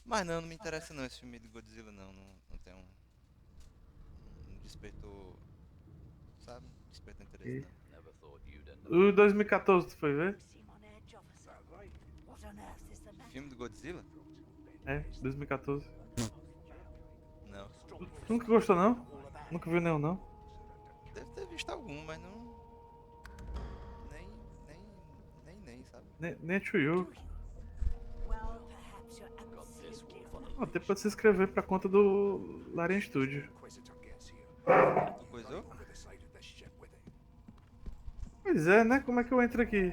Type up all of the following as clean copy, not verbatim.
Mas não me interessa não esse filme de Godzilla não. Não tem um despertou, sabe? Despertou interesse E... não. O 2014 tu foi ver? Filme do Godzilla? É, 2014. Não. Tu nunca gostou não? Nunca viu nenhum não? Deve ter visto algum, mas não. Nem. Nem. Nem, sabe? Nem Chuyu. Ó, tem pra se inscrever pra conta do Larian Studio. Tu coisou? Pois é, né? Como é que eu entro aqui?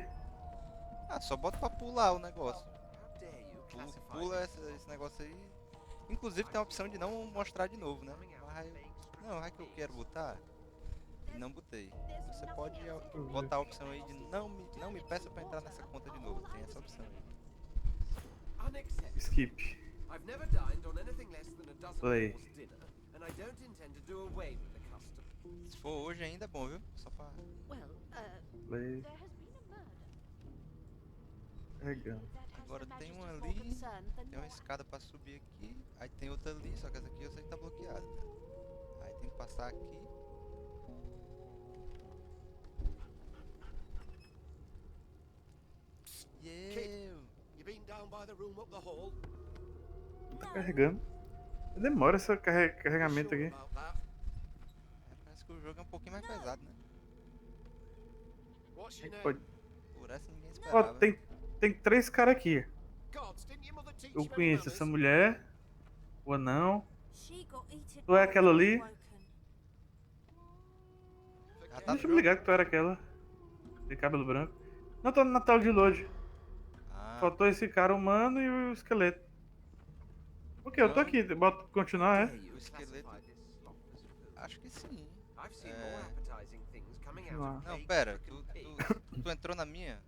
Ah, só bota pra pular o negócio. Pula esse negócio aí. Inclusive tem a opção de não mostrar de novo, né? Mas não, é que eu quero botar e não botei. Você pode Deixa eu ver. botar a opção aí de não me peça pra entrar nessa conta de novo. Tem essa opção aí. Skip. Play. Se for hoje ainda é bom, viu? Só pra. Play. Carregando. Agora tem uma ali, tem uma escada pra subir aqui, aí tem outra ali, só que essa aqui eu sei que tá bloqueada. Aí tem que passar aqui. E eu. Tá carregando. Demora esse carregamento aqui. Parece que o jogo é um pouquinho mais pesado, né? Pode. Por essa ninguém Ó, esperava. tem três caras aqui. Eu conheço essa mulher, o anão. Tu é aquela ali? Já tá no Deixa eu me jogo? ligar que tu era aquela. De cabelo branco. Não, tô na tela de load. Ah, Faltou esse cara humano e o esqueleto. Ok, eu tô não, aqui. Bota continuar, é? o esqueleto. Acho que sim. É. Continuar. Não, pera, tu entrou na minha?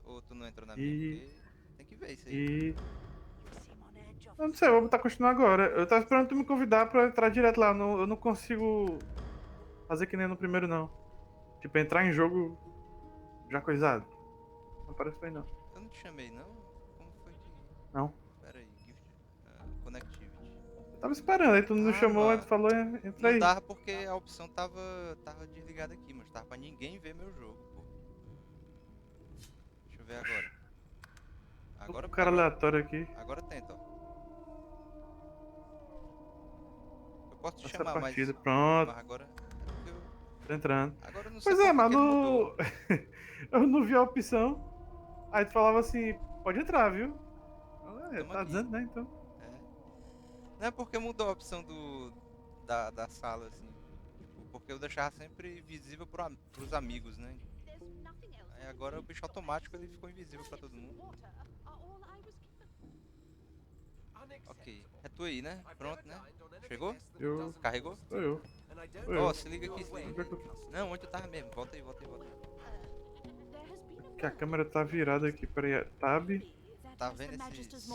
Ou tu não entrou na minha? E. Porque tem que ver isso aí. E. Eu não sei, eu vou botar continuar agora. Eu tava esperando tu me convidar pra entrar direto lá. Eu não consigo fazer que nem no primeiro, não. Tipo, entrar em jogo já coisado. Não parece bem, não. Eu não te chamei, não? Como foi que. Não. Pera aí, Gift. Connectivity. Eu tava esperando, aí tu não chamou, aí tu Tava. falou, entra Não aí. dava porque a opção tava desligada aqui, mas tava pra ninguém ver meu jogo, pô. Deixa eu ver agora. Tô com Agora, um cara agora, aleatório aqui. agora tenta, ó. Eu posso te Essa chamar, partida, mas pronto. agora é porque eu. Tô entrando. Agora eu não sei Pois por é, que que ele mudou. mano. Eu não vi a opção. Aí tu falava assim, pode entrar, viu? Tamo Tá aqui. dizendo, né, então. É. Não é porque mudou a opção da sala, assim. Tipo, porque eu deixava sempre visível pros amigos, né? Aí agora o bicho automático ele ficou invisível pra todo mundo. Ok. É tu aí, né? Pronto, né? Chegou? Eu. Carregou? Sou eu. Sou Ó, eu. se liga aqui, se liga Onde é aqui. que eu tô? Não, onde eu tava mesmo? Volta aí, volta aí, volta aí. Que a câmera tá virada aqui, peraí. Tab. Tá vendo esses.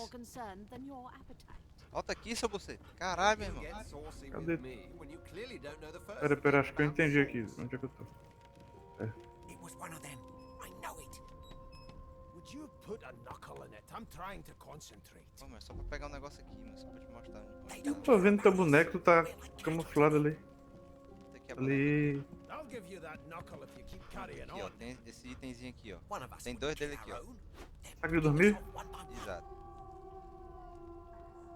Volta aqui, seu você. Caralho, meu irmão. Cadê? Pera, acho que eu entendi aqui. Onde é que eu tô? É. It was one of them. I know it. Would you put a knuckle in it? I'm trying to concentrate. Pô, mas só pra pegar um negócio aqui, mas só pra te mostrar They onde Não don't tá. tô care vendo teu about boneco, us. tu tá We're like traitors camuflado ali. Esse aqui é boneco aqui, Ali. ó. I'll give you that knuckle if you keep carrying Aqui, ó. on. Tem esse itemzinho aqui, ó. One of us Tem would dois kill dele aqui, our ó. own. Then Saco de we'd dormir? off one by one. Exato.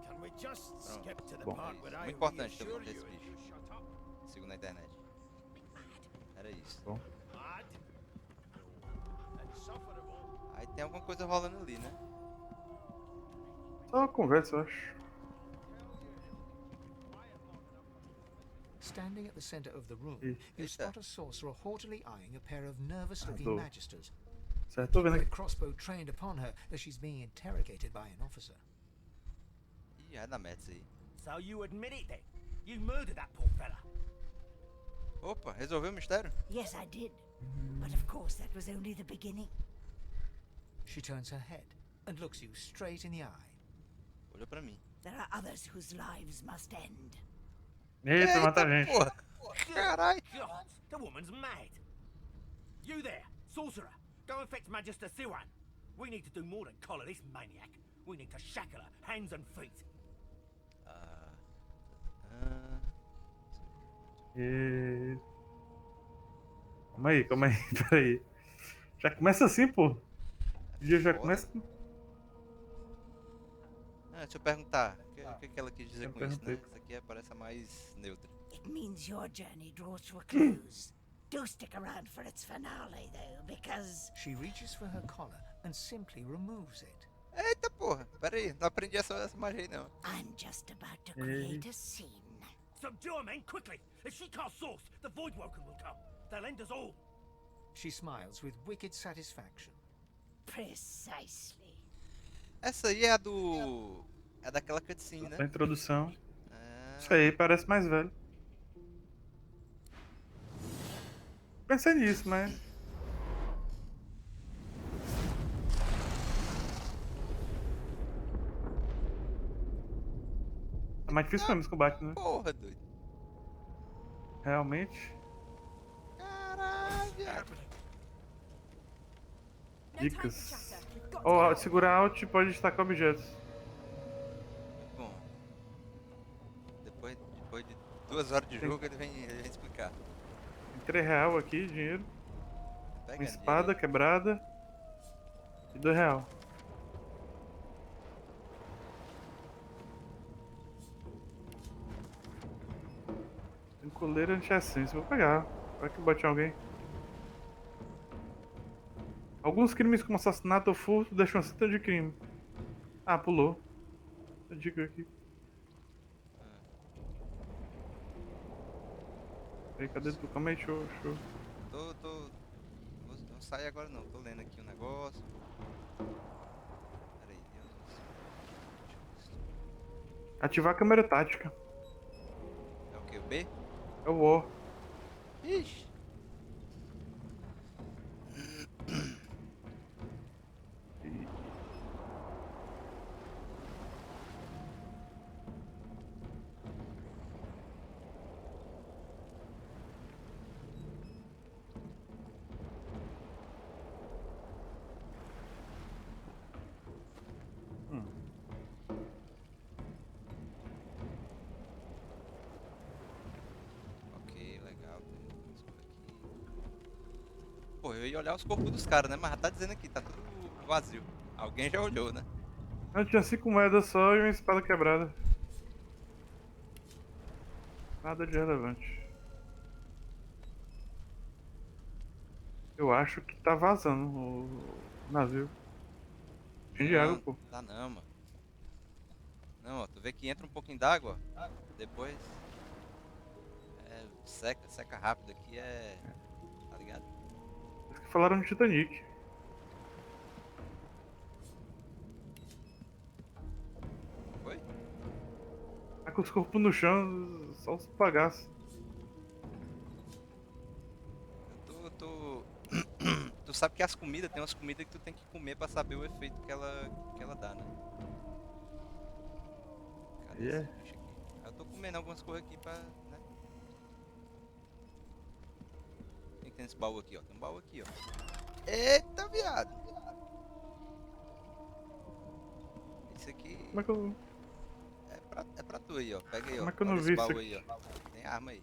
Can we just Pronto. skip to the Bom. part where I Muito importante ter reassure esse you and bicho. you shut up? Segundo a internet. Era isso. Bom. Mad? Insufferable? Aí tem alguma coisa rolando ali, né? Só uma conversa, eu acho. Standing at the center of the room, Ih, you Eita. spot a sorcerer haughtily eyeing a pair of nervous-looking tô. magisters. Certo, tô Keep vendo the aqui. crossbow trained upon her as she's being interrogated by an officer. Ih, é da Mets aí. So you admit it then? You murdered that poor fella? Opa, resolveu o mistério? Yes, I did. But of course, that was only the beginning. She turns her head and looks you straight in the eye. Olhou pra mim. There are others whose lives must end. Eita, mata Eita, a gente. porra! Caralho! God, the woman's mad. You there, sorcerer, go and fetch Magister Siwan. We need to do more than collar this maniac. We need to shackle her, hands and feet. Ah, ah, E... Calma aí, peraí. Já começa assim, pô. O dia já foda. começa. Deixa eu perguntar. O que ela quis dizer Eu com isso, né? perguntei. Essa aqui parece a mais neutra. It means your journey draws to a close. Do stick around for its finale, though, because She reaches for her collar and simply removes it. Eita porra, pera aí, não aprendi essa magia aí não. I'm just about to create a scene. Subdue her, men, quickly! If she casts source, the Voidwoken will come. They'll end us all. She smiles with wicked satisfaction. Precisely. Essa aí é a do... É daquela cutscene, Da né? introdução. Ah, Isso aí parece mais velho. Pensei nisso, mas. É mais difícil mesmo esse combate, né? porra, doido. Realmente. Caralho, viado. Dicas. Ó, segurar Alt pode destacar objetos. Bom. Depois de 2 horas de jogo, ele vem explicar. Tem 3 real aqui, dinheiro. Pega Uma espada quebrada. E 2 real. Tem coleira anti-essência. Vou pegar. Vai que bate em alguém. Alguns crimes como assassinato ou furto deixam cita de crime. Ah, pulou. A dica aqui. Aí, cadê tu? Calma aí, show. Não sai agora não, tô lendo aqui o negócio. Pera aí, Ativar a câmera tática. é o que? O B? É o O. Ixi. Ok, legal. Tem umas coisas aqui. Pô, eu ia olhar os corpos dos caras, né? Mas já tá dizendo aqui, tá tudo vazio. Alguém já olhou, né? Eu tinha 5 moedas só e uma espada quebrada. Nada de relevante. Eu acho que tá vazando o navio. Cheio de água, pô. Tá não, mano. Não, ó, tu vê que entra um pouquinho d'água, ó. Depois seca rápido aqui, tá ligado? Eles que falaram no Titanic. Foi? Tá com os corpos no chão, só os bagaços. Eu tô... Tu sabe que as comidas, tem umas comidas que tu tem que comer pra saber o efeito que ela dá, né? Cadê Yeah. esse bicho aqui? Eu tô comendo algumas coisas aqui pra, né? O que tem nesse baú aqui, ó? Tem um baú aqui, ó. Eita, viado! Isso aqui Como é que eu. é pra tu aí, ó. Pega aí, ó. Como é que eu não Olha vi esse isso baú aqui? aí, ó. Tem arma aí.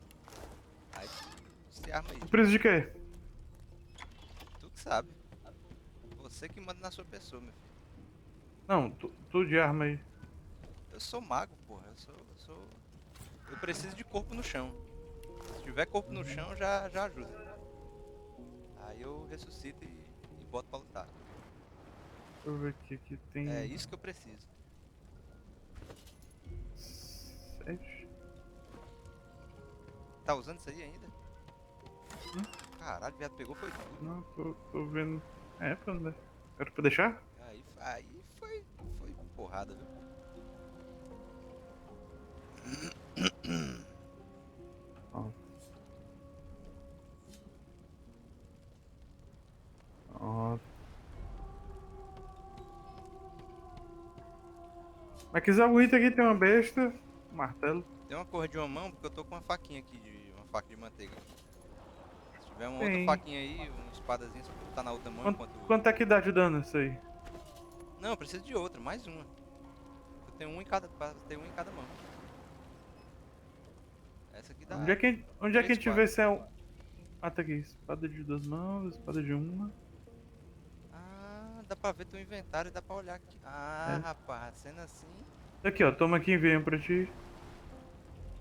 Aí se arma aí. O preço de quê? Tu que sabe. Você que manda na sua pessoa, meu filho. Não, tu de arma aí. Eu sou mago, porra. Eu preciso de corpo no chão. Se tiver corpo no chão, já ajuda. Aí eu ressuscito e boto pra lutar. Deixa eu ver aqui. Aqui tem. É isso que eu preciso. 7. Tá usando isso aí ainda? Caralho, viado, pegou foi tudo. Não, tô vendo. É, pra onde? Era pra deixar? Aí foi porrada, viu? Ó. Ó. Mas quiser algum item aqui, tem uma besta, um martelo. Tem uma cor de uma mão, porque eu tô com uma faquinha aqui, uma faca de manteiga. Se tiver uma outra Tem. faquinha aí, uma espadazinha, você botar na outra mão enquanto... Quanto é que dá de dano isso aí? Não, eu preciso de outra, mais uma. Eu tenho um em cada, tem um em cada mão. Essa aqui dá. Onde é que a 3, gente vê 4. se é um. Ah, tá aqui. Espada de 2 mãos, espada de uma. Ah, dá pra ver teu inventário e dá pra olhar aqui. Ah, É. rapaz, sendo assim. Aqui, ó. Toma aqui e envia um pra ti.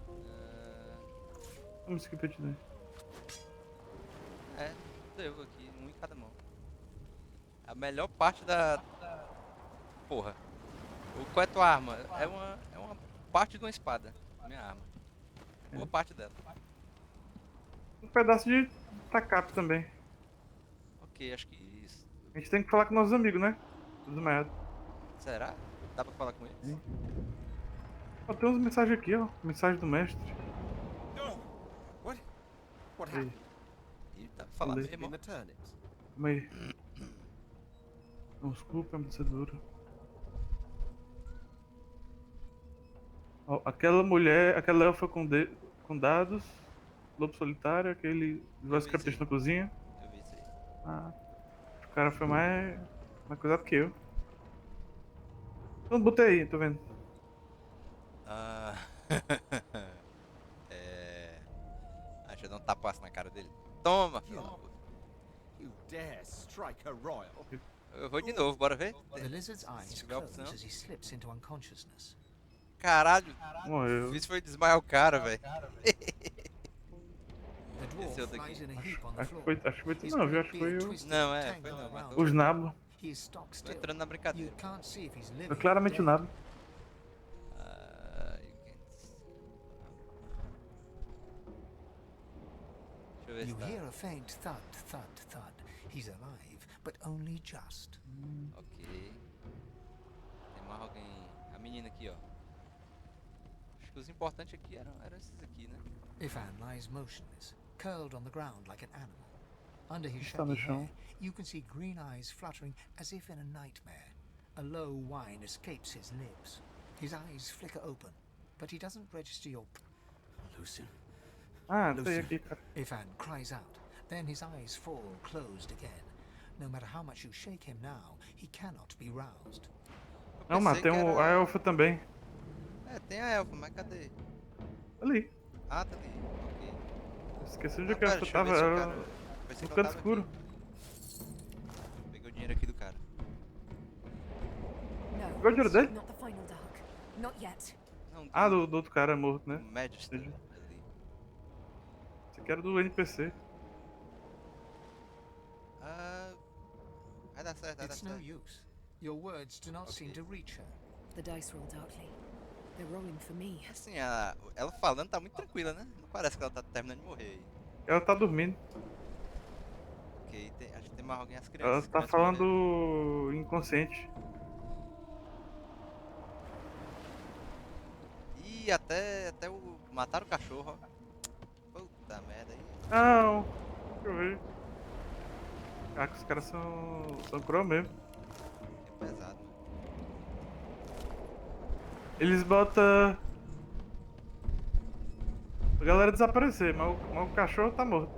ah, Toma isso aqui pra ti, né? Deu aqui, um em cada mão. A melhor parte da. Porra. Qual é tua arma? É uma parte de uma espada. Minha arma. Boa parte dela. Um pedaço de tacape também. Ok, acho que isso. A gente tem que falar com nossos amigos, né? Tudo merda. Será? Dá pra falar com eles? Ó, tem uns mensagens aqui, ó. Mensagem do mestre. No! What? What Aí, happened? Ih, dá pra falar Falei. mesmo. In the turnips? calma aí. Não, desculpa, é muito duro. Ó, aquela mulher, aquela elfa com dados, lobo solitário, aquele voz vi isso capitães aí. na cozinha. Eu vi isso aí. Ah, o cara foi mais coisado que eu. Então botei aí, tô vendo. Ah. é. Deixa eu dar um tapaço na cara dele. Toma, filho da puta. You dare strike a royal? Eu vou de novo, bora ver? The lizard's Se eyes tiver close opção. as he slips into unconsciousness. Caralho, Morreu. isso foi desmaiar o cara, velho. The Esse é o dwarf daqui. lies in a heap on the Acho que floor. foi tu His não, viu? great Acho que foi beard o. twisted Não, and foi tangled não, around matou. Os him. nabos. He is stock Tô still. entrando na You brincadeira. can't see if he's living Foi or claramente o dead. nabo. You can see. Deixa eu ver se You tá. hear a faint thud, thud, thud. He's alive, but only just. Ok. Tem mais alguém. A menina aqui, ó. Acho que os importantes aqui eram esses aqui, né? Ifan lies motionless, curled on the ground like an animal. Under his Está no shaggy chão. hair, you can see green eyes fluttering as if in a nightmare. A low whine escapes his lips. His eyes flicker open, but he doesn't register your... Lucian. Ah, tá aí aqui, cara. Ifan cries out. Then his eyes fall closed again. No matter how much you shake him now, he cannot be roused. Eu Não, pensei matei que a elfa também. tem a elfa, mas cadê? Ali. Ah, tá ali. Ok. Esqueci onde Ah, que a pera, elfa deixa eu ver tava. se o Ela... cara. Pensei No que ela canto tava escuro. aqui. Peguei o dinheiro aqui do cara. No, Qual é o dinheiro dele? not the final dark. Not yet. Não, Ah, do outro cara morto, né? Magister Entendi. ali. Esse aqui era do NPC. Ah, vai dar certo, vai dar It's no certo. use. Your words do not seem Okay. to reach her. The dice roll darkly. They're rolling for me. Assim, ela falando tá muito tranquila, né? Não parece que ela tá terminando de morrer aí. Ela tá dormindo. Ok, acho que tem mais alguém, as Ela crianças. tá As crianças morreram. falando inconsciente. Ih, até o. Mataram o cachorro, ó. Puta merda aí. Não, deixa eu ver. Ah, que os caras são cruel mesmo. É pesado, mano. Eles botam a galera desaparecer, mas o cachorro tá morto.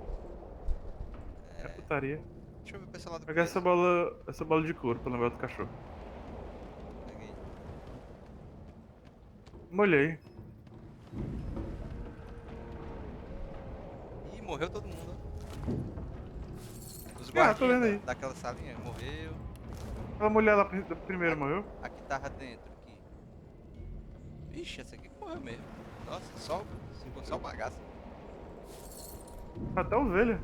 É putaria. Deixa eu ver pra esse lado do Pegar preço. essa bola de couro pra lembrar do cachorro. Peguei. Molhei. Ih, morreu todo mundo, ó. Os Tô guardinhas vendo aí. daquela salinha morreu. Aquela mulher lá primeiro morreu. Aqui tava dentro, aqui. Ixi, essa aqui que morreu mesmo. Nossa, só o bagaço. Até a ovelha.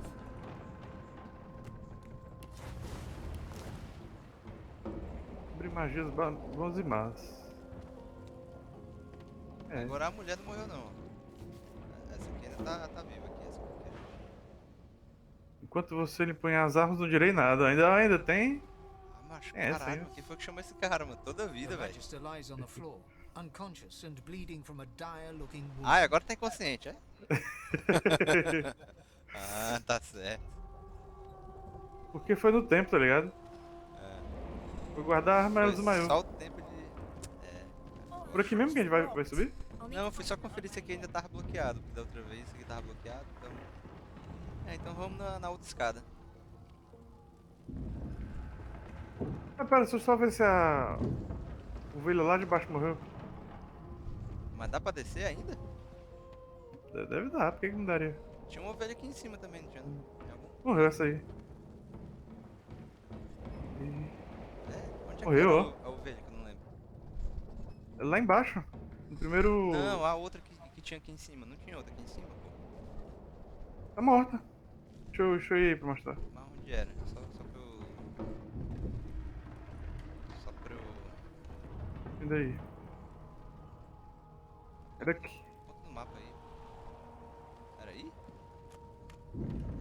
Sobre magias bons e más. É. Agora a mulher não morreu não. Essa aqui ainda tá viva aqui, essa aqui. Enquanto você lhe põe as armas, não direi nada. Ainda tem. Ah, macho, É, caralho, sim. quem foi que chamou esse cara, mano? Toda vida, The velho. Magister lies on the floor, unconscious and bleeding from a dire-looking wound. Ah, agora tá inconsciente, é? Ah, tá certo. Porque foi no tempo, tá ligado? Vou guardar a arma e Foi ela desmaiou. só o tempo de... Por aqui mesmo que a gente vai subir? Não, eu fui só conferir se aqui ainda tava bloqueado, porque da outra vez isso aqui tava bloqueado, então... então vamos na outra escada. Ah, pera, deixa eu só ver se a ovelha lá de baixo morreu. Mas dá pra descer ainda? Deve dar, por que que não daria? Tinha uma ovelha aqui em cima também, não tinha não? Tem algum? Morreu essa aí. É? Onde é que Morreu, era ó. a ovelha que eu não lembro? Lá embaixo. No primeiro. Não, a outra que tinha aqui em cima. Não tinha outra aqui em cima, pô? Tá morta. Deixa eu ir aí pra mostrar. Mas onde era? Só pra eu... Só pra eu... Ainda aí. Era aqui. Bota no mapa aí. Era aí?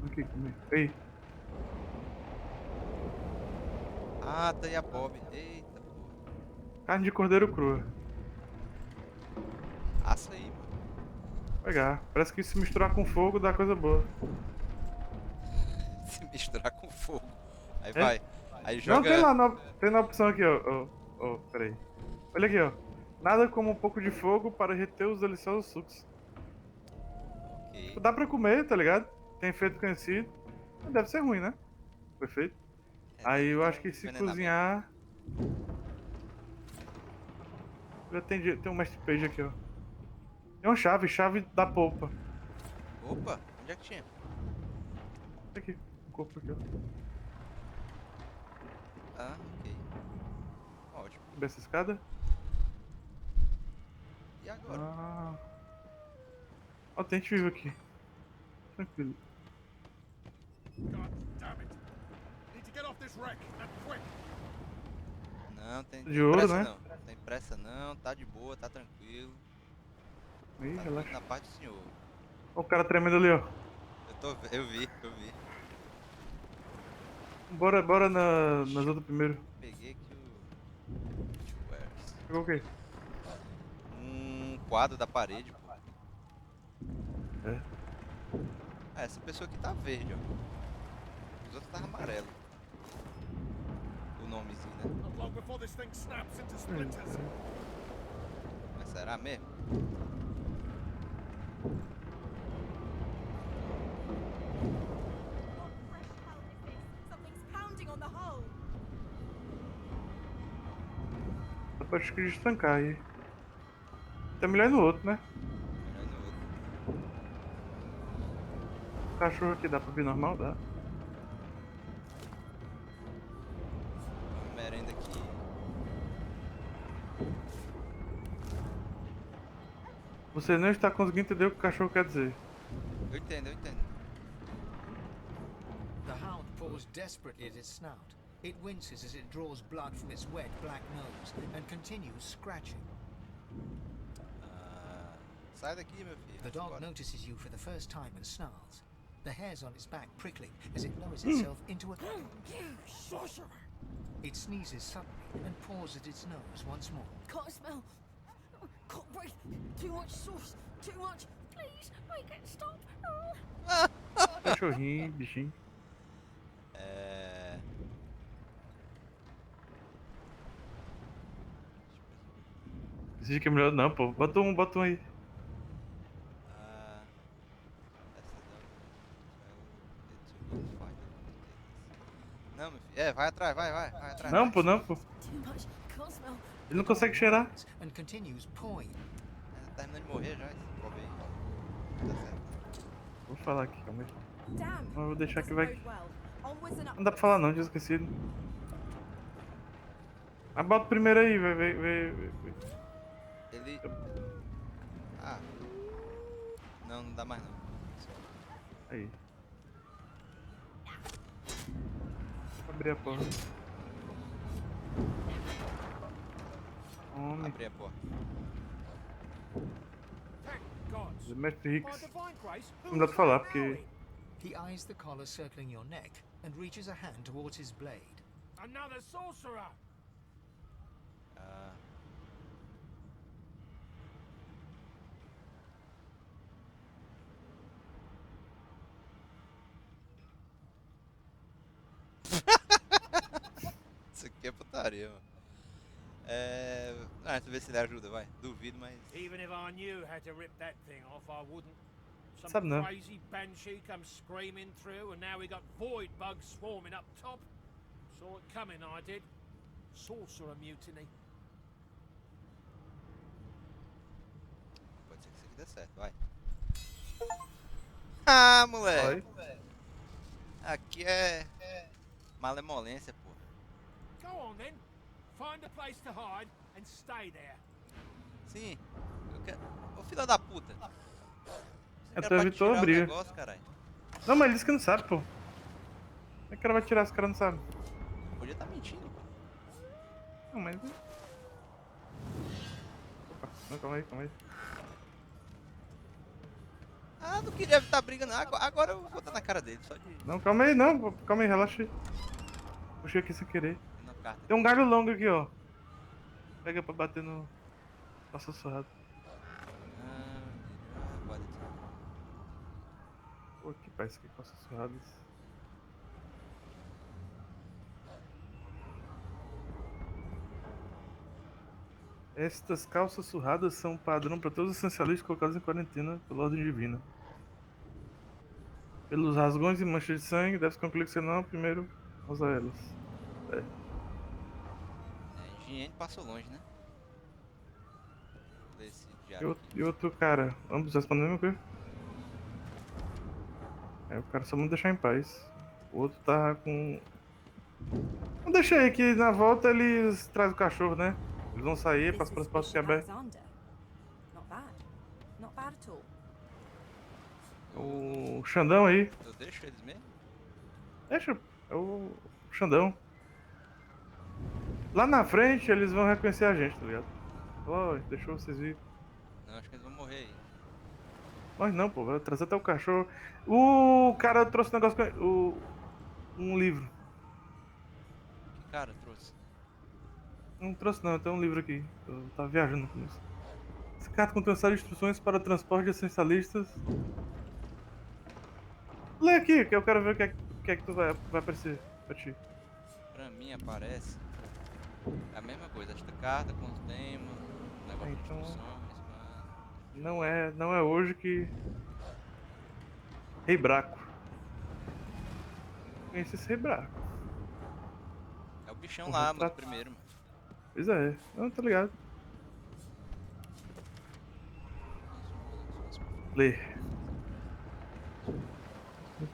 Aqui comigo. Ei. Ah, tá aí a Bob. Eita, porra. Carne de cordeiro crua. Assa aí, mano. Vou pegar. Parece que se misturar com fogo dá coisa boa. Se misturar com fogo. Aí É? vai. Aí Não, tem joga... lá, tem na opção aqui, ó. Peraí. Olha aqui, ó. Nada como um pouco de fogo para reter os deliciosos sucos. Tipo, Ok. dá pra comer, tá ligado? Tem efeito conhecido. Mas deve ser ruim, né? Perfeito. É, Aí deve eu ter acho um que se envenenamento. cozinhar. Já tem um mestre page aqui, ó. Tem uma chave da polpa. Opa, onde é que tinha? Aqui, um corpo aqui, ó. Ah, ok. Ótimo. Subir essa escada. E agora? Ah. Ó, tem gente vivo aqui. Tranquilo. God damn it. Need to get off this wreck, and quick. Não, tem De ouro, pressa né? não. Tem pressa não, tá de boa, tá tranquilo. Ih, Tá tudo relaxa. na paz do senhor. Ó o cara tremendo ali, ó. Eu vi. Bora nas outras primeiro. Peguei aqui o... Wares. Pegou o quê? Um quadro da parede, pô. É. Ah, essa pessoa aqui tá verde, ó. Os outros tá amarelo. O nomezinho, né? Not long before this thing snaps into splinters. Mas será mesmo? Something's pounding on the hull. Dá pra acho que destancar aí. Tá melhor ir no outro, né? Melhor no outro. O cachorro aqui dá pra vir normal? Dá. Uma merenda aqui. Você não está conseguindo entender o que o cachorro quer dizer. Eu entendo. The hound paws desperately at its snout. It winces as it draws blood from its wet black nose and continues scratching. Ah, sai daqui, meu filho. The dog Bora. notices you for the first time and snarls, the hairs on its back prickling as it lowers itself into a... You sorcerer! It sneezes suddenly and paws at its nose once more. Can't smell. Can't breathe. Too much sauce. Too much. Please, make it stop. Cachorrinho, bichinho. É... Esse que é melhor não, pô. Bota um aí. Ah, não, meu filho. É, vai atrás, vai atrás. Não, pô, não, pô. Too much. Can't smell. Ele não consegue cheirar. And continues pawing. Tá terminando de morrer já, esse pobre aí. Tá certo. Vou falar aqui, calma aí. Damn. Não, eu vou deixar que vai. Onwards and Não dá pra falar não, tinha esquecido. Ah, bota o primeiro aí, vai. Ele... Ah. Não dá mais não. Aí. Abrir a porta. Homem. Abri a porta. Thank gods. Mestre By Hicks. divine grace, Não dá pra falar, porque... He eyes the collar circling your neck and reaches a hand towards his blade. another sorcerer. Ah. Isso aqui é putaria, mano. Deixa eu ver se ele ajuda, vai. Duvido, mas... Even if I knew how to rip that thing off, I wouldn't. Some Sabe não. crazy banshee comes screaming through, and now we got void bugs swarming up top. Saw it coming, I did. Sorcerer mutiny. Pode ser que isso aqui dê certo, vai. Ah, Vai. moleque. Aqui é malemolência, pô. Go on then. Find a place to hide and stay there. Sim, eu quero... Ô, filha da puta. Você quer Tu pra evitou a tirar o briga. negócio, caralho. Não, mas ele disse que não sabe, pô. Como é que o cara vai tirar se o cara não sabe? Podia estar mentindo, pô. Não, mas... Opa, não, calma aí, calma aí. Ah, não queria evitar briga, não. Agora eu vou dar na cara dele, só de... Não, calma aí, não. Calma aí, relaxa aí. Puxei aqui sem querer. Na carta. Tem um galho longo aqui, ó. Pega pra bater no... Nossa, surrado. Pode ser. Pô, que parece que costas surradas. Estas calças surradas são padrão para todos os essencialistas colocados em quarentena pela ordem divina. Pelos rasgões e manchas de sangue, deve-se concluir que você não é o primeiro a usar elas. É. Higiene passou longe, né? Vou ler esse E diário outro, aqui. e outro cara, ambos respondem a mesma coisa? É, o cara só não deixar em paz. O outro tá com... Não, deixa aí que na volta eles trazem o cachorro, né? Eles vão sair, This passam pelas is portas que é Bishop aberto. Alexander. Not bad. Not bad at all. O Xandão aí. Eu deixo eles mesmo? Deixa, é o Xandão. Lá na frente eles vão reconhecer a gente, tá ligado? Ó, deixou vocês virem. Não, acho que eles vão morrer aí. Mas não, pô, vai trazer até o cachorro. O cara trouxe um negócio um livro. Que cara trouxe? Não trouxe não, tem um livro aqui. Eu tava viajando com isso. Essa carta contém uma série de instruções para o transporte de essencialistas. Lê aqui, que eu quero ver o que é que tu vai aparecer pra ti. Pra mim aparece a mesma coisa. Esta carta contém um negócio de Então- instruções. Não é hoje que... Rei Braco. Conheci esse Rei Braco. É o bichão O lá, mano, retrato. primeiro, mano. Pois é, não, tá ligado. Lê.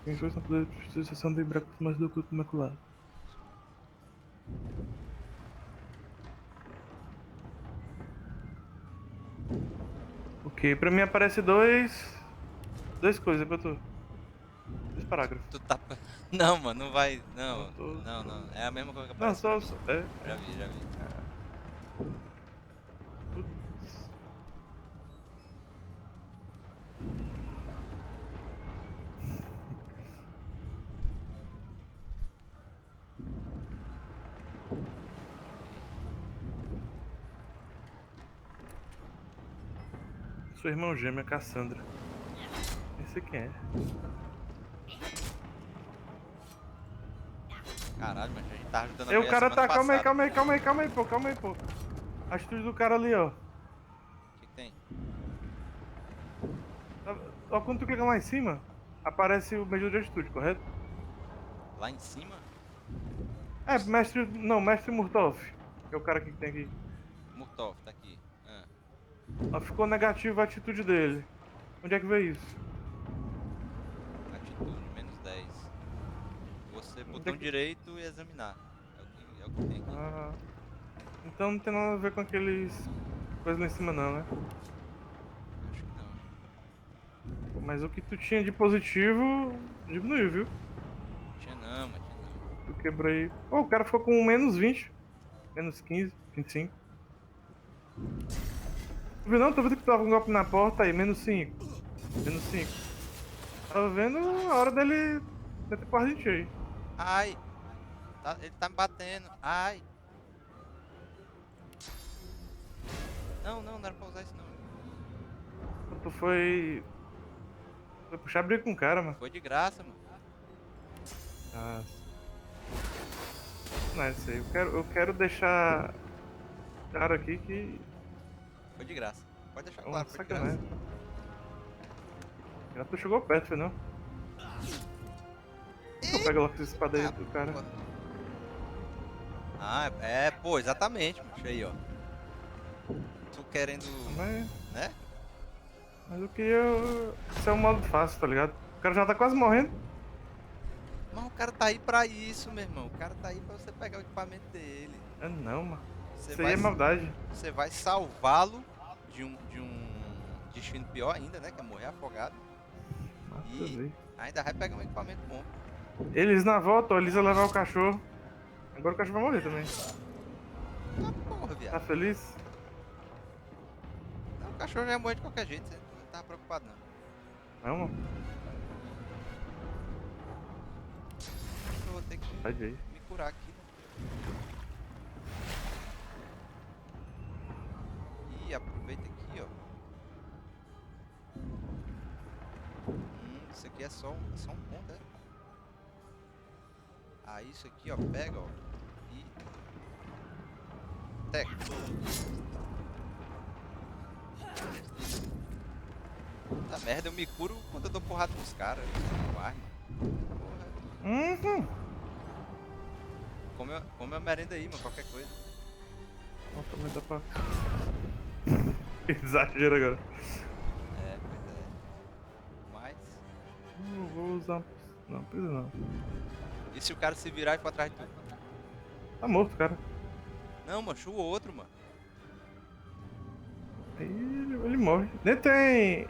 Quem foi não poder de sessão de branco mais do que o imaculado. Ok, pra mim aparece duas coisas pra tu. Dois parágrafos. Tu tá... Não, mano, não vai... Não, Eu tô- não. É a mesma coisa que Não, aparece pra mim. é. Já vi. Putz. Sua irmã gêmea, Cassandra. Nem sei quem é. Caralho, mas a gente tava ajudando a E o mulher cara semana tá. Calma aí, passada. calma aí, pô. A atitude do cara ali, ó. O que tem? Ó, quando tu clica lá em cima, aparece o medidor de atitude, correto? Lá em cima? É, mestre. Não, mestre Murtolf. Que é o cara que tem aqui. Murtolf, tá aqui. Ó, ficou negativo a atitude dele. Onde é que veio isso? Atitude, -10. Você, Onde botão é que- direito e examinar. É o que tem aqui. Ah, então não tem nada a ver com aqueles coisas lá em cima não, né? Acho que não. Pô, mas o que tu tinha de positivo diminuiu, viu? Tinha não, mas tinha não. Tu quebrou aí. Pô, o cara ficou com -20, -15, 25. Tu viu não? Tu viu que tu tava com um golpe na porta aí, -5. -5. Tava vendo a hora dele meter porra em ti aí. Ai! Ele tá me batendo. Ai! Não era pra usar isso não. Tu foi puxar briga com o cara, mano. Foi de graça, mano. Ah. Não é isso aí. Eu quero deixar claro aqui que Foi de graça. Pode deixar é uma claro, foi de graça. sacanagem. Já tu chegou perto, foi não? Eu pego logo essa espada aí do cara. Porra. Ah, pô, exatamente, macho. Aí, ó. Tu querendo, Mas, né? mas eu queria. Isso é um modo fácil, tá ligado? O cara já tá quase morrendo. Mas o cara tá aí pra isso, meu irmão. O cara tá aí pra você pegar o equipamento dele. Ah, não, mano. Você Isso aí vai, é maldade. você vai salvá-lo de um destino pior ainda, né? Que é morrer afogado. Mata E ver. ainda vai pegar um equipamento bom. Eles na volta, ó, eles iam levar o cachorro. Agora o cachorro vai morrer também. Ah, porra, Tá viado. feliz? Não, o cachorro já ia morrer de qualquer jeito. Você não tava preocupado, não. Não, mano. Eu vou ter que Sai de aí. me curar aqui, né? E aproveita aqui, ó. Isso aqui é só um ponto, é? Aí isso aqui, ó, pega, ó. E... Teca. Puta merda, eu me curo quando eu dou porrada nos caras. Com arma. Porra. Uhum. Come a merenda aí, mano, qualquer coisa. Não, também dá pra. Exagero agora. É, pois é. Mas... Não vou usar. Não, precisa não. E se o cara se virar e for atrás de tu? Tá morto, cara. Não, macho, o outro, mano. Aí ele morre. Nem tem.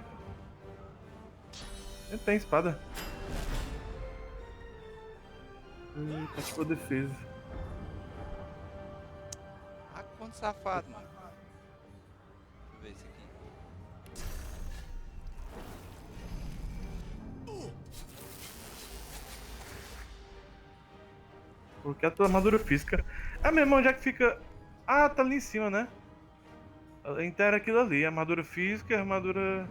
Nem tem espada. Ativou a defesa. Ah, quanto safado, mano. Deixa eu ver isso aqui. Porque a tua armadura física. É mesmo, onde é que fica. Ah, tá ali em cima, né? Então era aquilo ali, armadura física e armadura.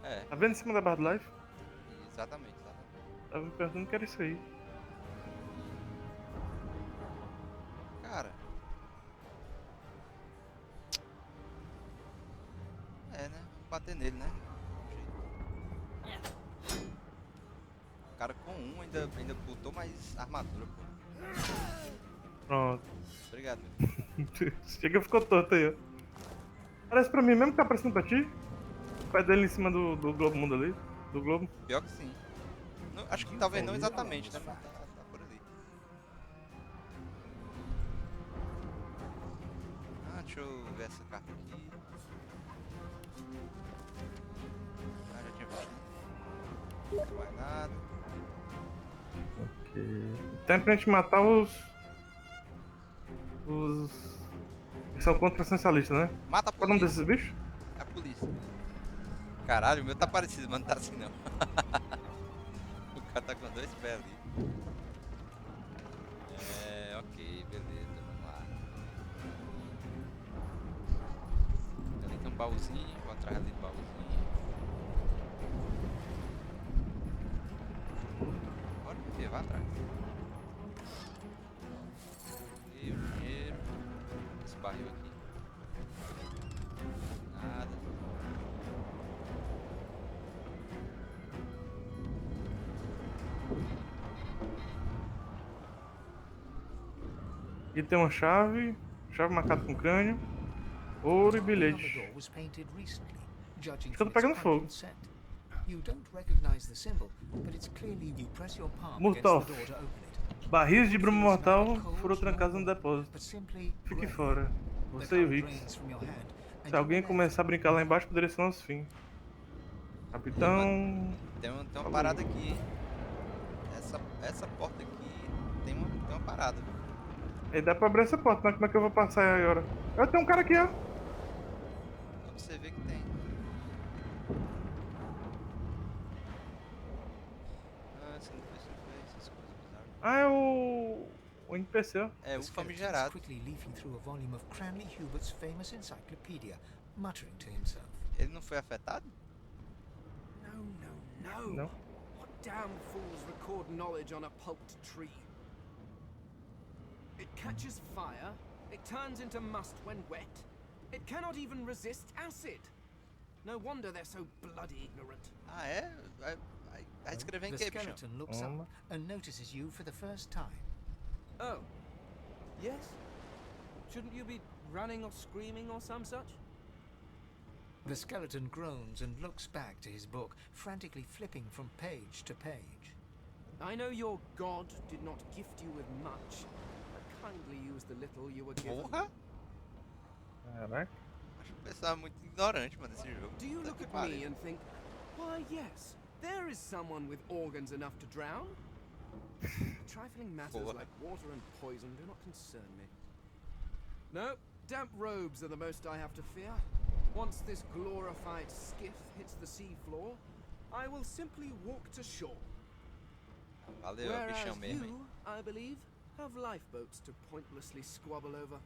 É, Tá vendo em cima da barra do life? exatamente. Tava me perguntando que era isso aí. Cara. É, né? Vamos bater nele, né? O cara com um ainda botou mais armadura, pô. Pronto. Obrigado, meu. Chega, ficou torto aí, ó. Parece pra mim mesmo que tá parecendo pra ti. O pé dele em cima do globo mundo ali. Do globo. Pior que sim. Acho que talvez não exatamente, né? Mas tá por ali. Ah, deixa eu ver essa carta aqui. Ah, já tinha visto. Não tem mais nada. Ok. Tem pra gente matar os. Que são contra essencialistas, né? Mata a Qual é o nome desses polícia. bichos? A polícia. Caralho, o meu tá parecido, mas não tá assim não. O cara tá com dois pés ali. É, ok, beleza, vamos lá. Ali tem um baúzinho, vou atrás ali do baúzinho. Bora, meu filho, vai atrás. E o dinheiro. Esse barril aqui. Nada. E tem uma chave. Chave marcada com crânio. Ouro e The bilhete. door was painted recently, judging Acho que eu from tô its pegando fogo. pungent scent. You don't recognize the symbol, but it's clearly you press your palm against Murtoff. the door to open it. Barris de bruma Feels mortal neither cold foram trancados no nor warm, depósito. but simply Fique grey. fora. The Você e o color Hicks. drains from your hand, and Se you alguém are left começar a brincar lá embaixo, poderia ser nosso fim. E, Capitão. mano, tem uma parada aqui, hein? Essa porta aqui tem uma parada. Aí dá pra abrir essa porta, mas como é que eu vou passar aí agora? Eu tenho um cara aqui, ó. Só pra você ver que tem. Ah, você não fez essas coisas bizarras. Ah, é o NPC, ó. É, The o skeleton's famigerado. quickly leafing through a volume of Cranley Hubert's famous encyclopedia, muttering to himself. Ele não foi afetado? No. Não. What damn fools record knowledge on a pulped tree? It catches fire, it turns into must when wet, it cannot even resist acid. No wonder they're so bloody ignorant. Ah, é? Vai escrever em The que, bichão? skeleton looks up and notices you for the first time. Oh. Yes? Shouldn't you be running or screaming or some such? The skeleton groans and looks back to his book, frantically flipping from page to page. I know your god did not gift you with much, but kindly use the little you were given. Porra! Caraca. Acho o pessoal muito ignorante, mano, nesse jogo. Do you Puta look que at pariu. me and think, why yes, there is someone with organs enough to drown? Trifling matters Porra. like water and poison do not concern me. No, damp robes are the most I have to fear. Once this glorified skiff hits the sea floor, I will simply walk to shore. Valeu, Whereas bichão mesmo, hein? you, I believe, have lifeboats to pointlessly squabble over.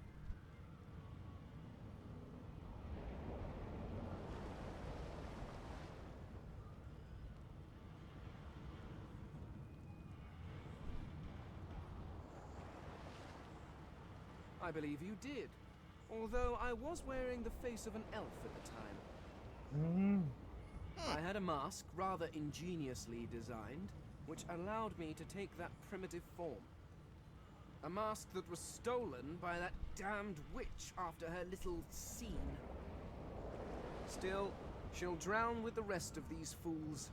I believe you did, although I was wearing the face of an elf at the time. I had a mask rather ingeniously designed, which allowed me to take that primitive form. A mask that was stolen by that damned witch after her little scene. Still, she'll drown with the rest of these fools,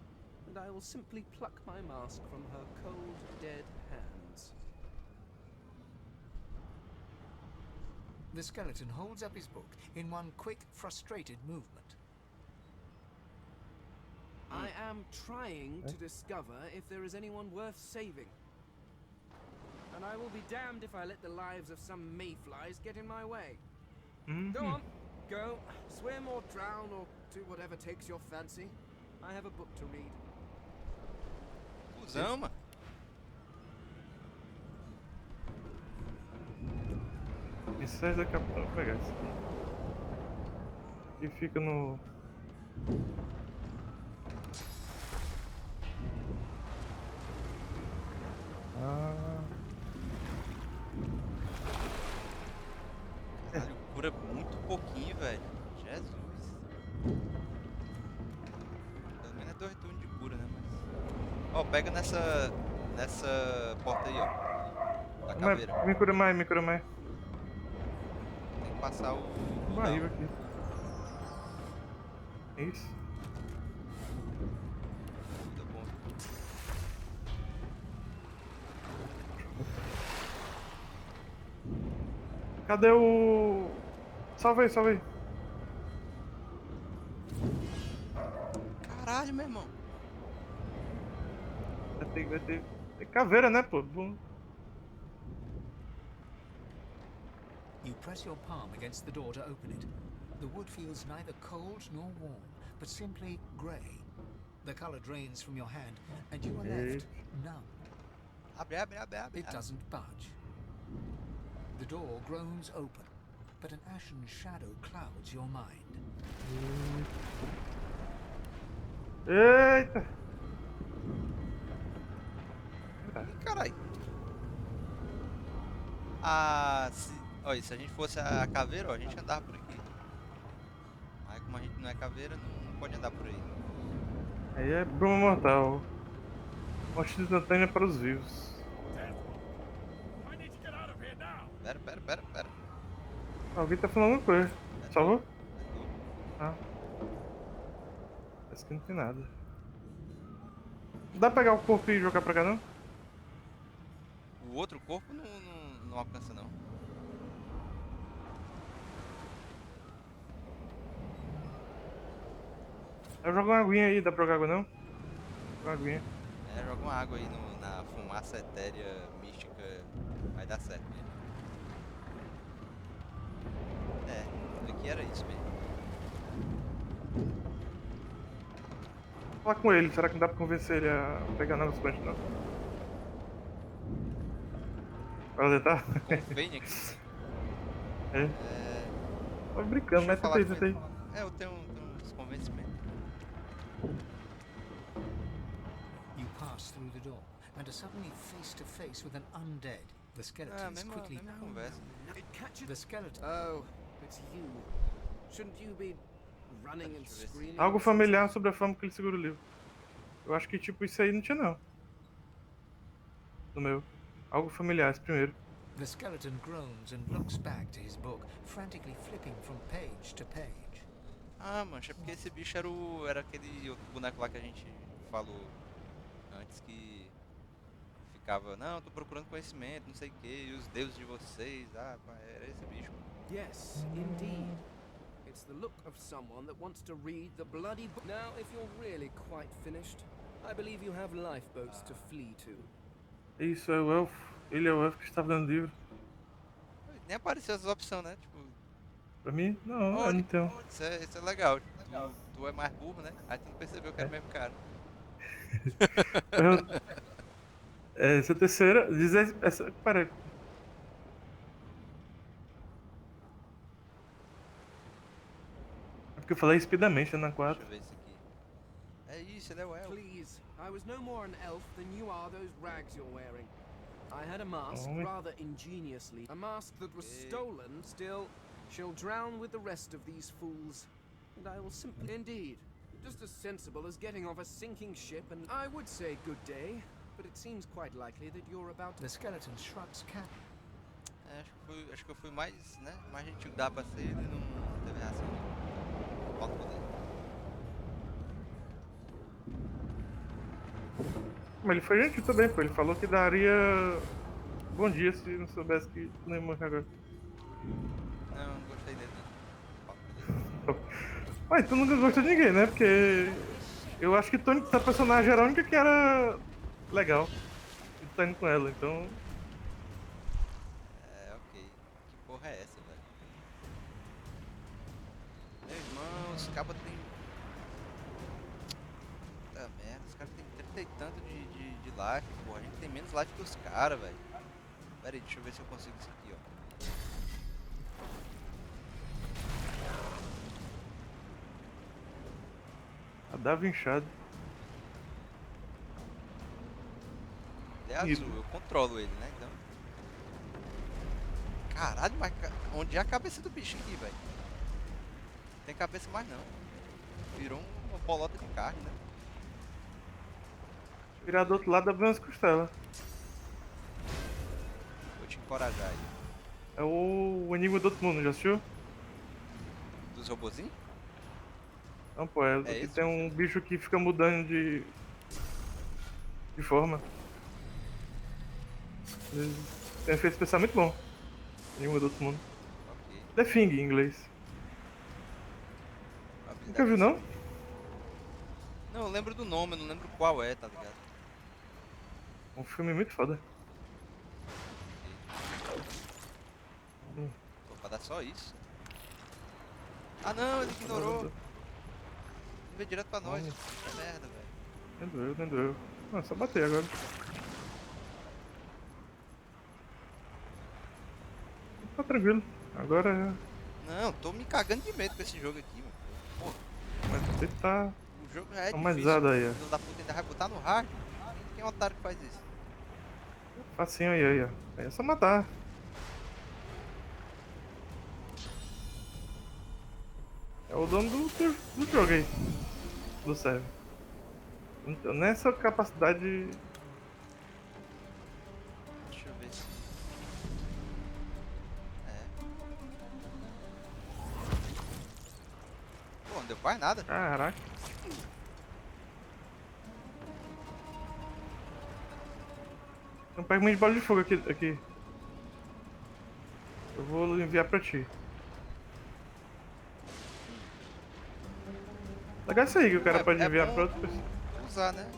and I will simply pluck my mask from her cold, dead hands. The skeleton holds up his book in one quick, frustrated movement. I am trying to discover if there is anyone worth saving. And I will be damned if I let the lives of some mayflies get in my way. Go on, go, swim or drown or do whatever takes your fancy. I have a book to read. Cusão, mano. Missões da capital. Vou pegar isso aqui. E fica no. Caralho, cura muito pouquinho, velho. Jesus. Pelo menos é 2 turnos de cura, né? Mas... Ó, pega nessa porta aí, ó. Da caveira. Me cura mais, me cura mais. Tem que passar o Barriga aqui. Isso. Tá bom. Cadê o. Salve aí, salve aí. Caralho, meu irmão. Vai ter caveira, né, pô? Bom. You press your palm against the door to open it. The wood feels neither cold nor warm, but simply grey. The color drains from your hand, and you are left numb. Abre, abre, abre, abre. It doesn't budge. The door groans open, but an ashen shadow clouds your mind. Eita! Ih, caralho. Ah, olha, se a gente fosse a caveira, ó, a gente andava por aqui. Aí como a gente não é caveira, não pode andar por aí. Aí é bruma mortal. Morte instantânea para os vivos. Pera. Alguém tá falando alguma coisa. Salvou? Ah. Parece que não tem nada. Não dá pra pegar o corpo e jogar pra cá, não? O outro corpo não alcança, não. Eu jogo uma aguinha aí, dá pra jogar água não? Uma aguinha. É, joga uma água aí na fumaça etérea mística, vai dar certo mesmo. É, isso aqui era isso mesmo. Vou falar com ele, será que não dá pra convencer ele a pegar novos punch não? Vai tentar? Convém aqui. É. Tô brincando, mas Deixa eu tenta falar aí, com tenta aí. ele. É, eu tenho uns convencimentos. You pass through the door and are suddenly face to face with an undead. The skeleton is quickly. Mesma conversa. It catches. The skeleton. Oh, it's you. Shouldn't you be running and screaming? Algo familiar sobre a forma que ele segura o livro. Eu acho que tipo isso aí não tinha não. No meu. Algo familiar esse primeiro. The skeleton groans and looks back to his book, frantically flipping from page to page. Ah, mancha, é porque esse bicho era aquele outro boneco lá que a gente falou antes que ficava, não, tô procurando conhecimento, não sei o que, e os deuses de vocês, ah, pá, era esse bicho. Yes, indeed. It's the look of someone that wants to read the bloody book. Now, if you're really quite finished, I believe you have lifeboats to flee to. Isso é o elfo. Ele é o elfo que estava dando livro. Nem apareceu essas opções, né? Tipo, Pra mim, não, eu não olha, tenho. isso é legal. Tu é mais burro, né? Aí tu não percebeu que era É. o mesmo cara. Essa terceira. Dizer. Essa. Pera. É porque eu falei speedamente na Deixa 4. eu ver isso aqui. É isso, ele é o elfo. Please, I was no more an elf than you are those rags you're wearing. I had a mask, Homem. rather ingeniously. A mask that was Okay. stolen, still. She'll drown with the rest of these fools. And I will simply. Indeed. Just as sensible as getting off a sinking ship, and I would say good day, but it seems quite likely that you're about to. The skeleton shrugs cat. É, acho que eu fui mais, né? Mais gentil que dá pra ser, ele não teve reação. Falta poder. Mas ele foi gentil também, pô. Ele falou que daria. Bom dia se não soubesse que não ia morrer agora. Não gostei dele, não. Falta poder. Ué, tu nunca gostou de ninguém, né? Porque. Eu acho que tua personagem era a única que era legal. E tu tá indo com ela, então. É, ok. Que porra é essa, velho? Meu irmão, os cabas tem. Puta merda, os caras tem 30 e tanto de life, porra. A gente tem menos life que os caras, velho. Pera aí, deixa eu ver se eu consigo isso aqui, ó. A dava inchado. Ele é azul, eu controlo ele, né? Então. Caralho, mas onde é a cabeça do bicho aqui, velho? Não tem cabeça mais não. Virou uma bolota de carne, né? Virar do outro lado abre umas costelas. Vou te encorajar aí. É o Enigma do Outro Mundo, já assistiu? Dos robozinhos? Não, pô, é que esse tem um bicho que fica mudando de forma. Tem um efeito especial muito bom. Enigma do Outro Mundo. Ok. The Thing em inglês. Nunca viu, não? Não, eu lembro do nome, eu não lembro qual é, tá ligado? Um filme muito foda. Pô, pra dar só isso. Ah não, ele ignorou. Ele veio direto pra nós. Olha. Puta merda, velho. Nem doeu. Não, é só bater agora. Tá tranquilo. Agora Não, tô me cagando de medo com esse jogo aqui, mano. Porra, você tá o jogo já é traumatizado difícil. aí, ó. Filho da puta ainda vai botar no hard. Quem é o otário que faz isso? Facinho aí, ó. Aí é só matar. É o dono do jogo aí. Do server. Então, nessa capacidade. Deixa eu ver se. É. Pô, não deu quase nada. Caraca. Não pega muito de bola de fogo aqui. Eu vou enviar pra ti. Legal isso aí que o cara pode enviar bom pra outra pessoa. usar, né?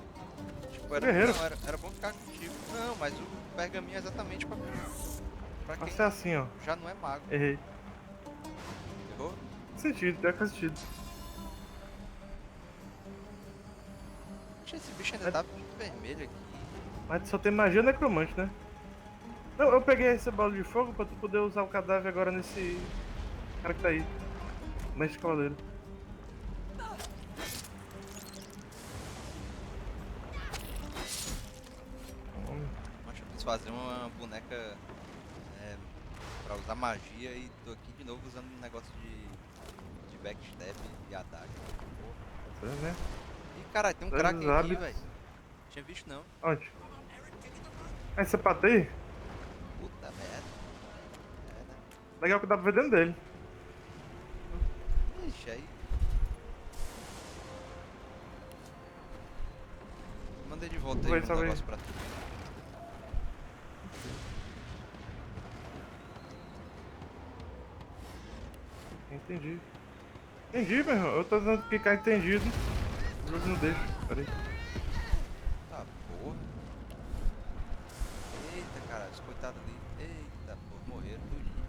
Tipo, Guerreiro. não, era bom ficar contigo. Não, mas o pergaminho é exatamente pra quem Nossa, é assim, ó. já não é mago. Errei. Errou? Faz sentido, faz sentido. Poxa, esse bicho ainda tá vermelho aqui. Mas só tem magia necromante, né? Não, eu peguei essa bola de fogo pra tu poder usar o cadáver agora nesse cara que tá aí. Mestre cavaleiro. Acho que eu quis fazer uma boneca pra usar magia e tô aqui de novo usando um negócio de backstab e adaga. Tá, né? E caralho, tem um Dos Kraken aqui, hábitos. velho. Tinha visto não. Onde? Aí você patei? Puta merda. Legal que dá pra ver dentro dele. Ixi, aí. Mandei de volta Salve aí aí, um salve aí. negócio pra tu. Entendi. Entendi, meu irmão. Eu tô tentando clicar entendido. O jogo não deixa. Pera aí. Tá porra. Eita, caralho, os coitados ali. Eita, porra, morreram tudinho.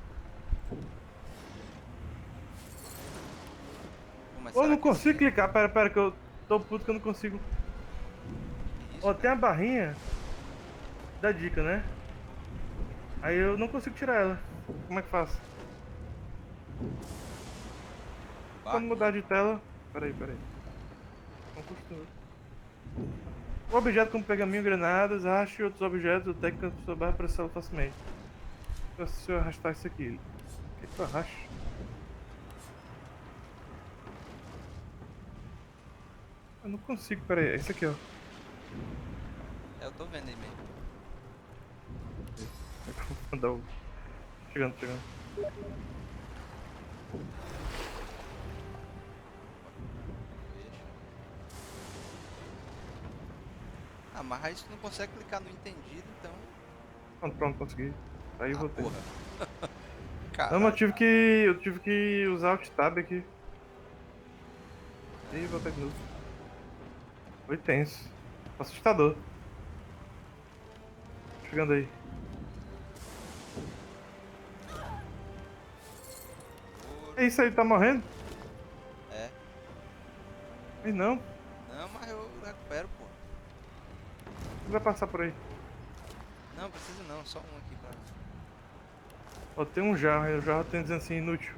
Pô, mas Ô, eu será não que consigo esse... clicar. Pera, que eu tô puto que eu não consigo. Que isso, Ó, tem a cara? barrinha da dica, né? Aí eu não consigo tirar ela. Como é que faço? Quando mudar Barrinha? de tela. Pera aí. Não costuma. O objeto como pergaminho, granadas, arraste outros objetos, o técnico da sua barra para acessá-lo facilmente. Então, se eu arrastar isso aqui, o que eu arrasto? Eu não consigo, pera aí, é isso aqui, ó. É, eu tô vendo aí mesmo. Eu vou mandar o... Chegando. Deixa. Ah, mas aí tu não consegue clicar no entendido, então... Pronto, consegui. Aí eu Ah, voltei. porra. Não, mas Caralho. eu tive que usar o Alt Tab aqui. E voltei de novo. Foi tenso. Assustador. Chegando aí. Ouro. É isso aí, tá morrendo? É. E não, Não, mas eu recupero, porra. vai passar por aí. Não, precisa não, só um aqui pra... Ó, tem um jarro, e o jarro tem dizendo assim, inútil.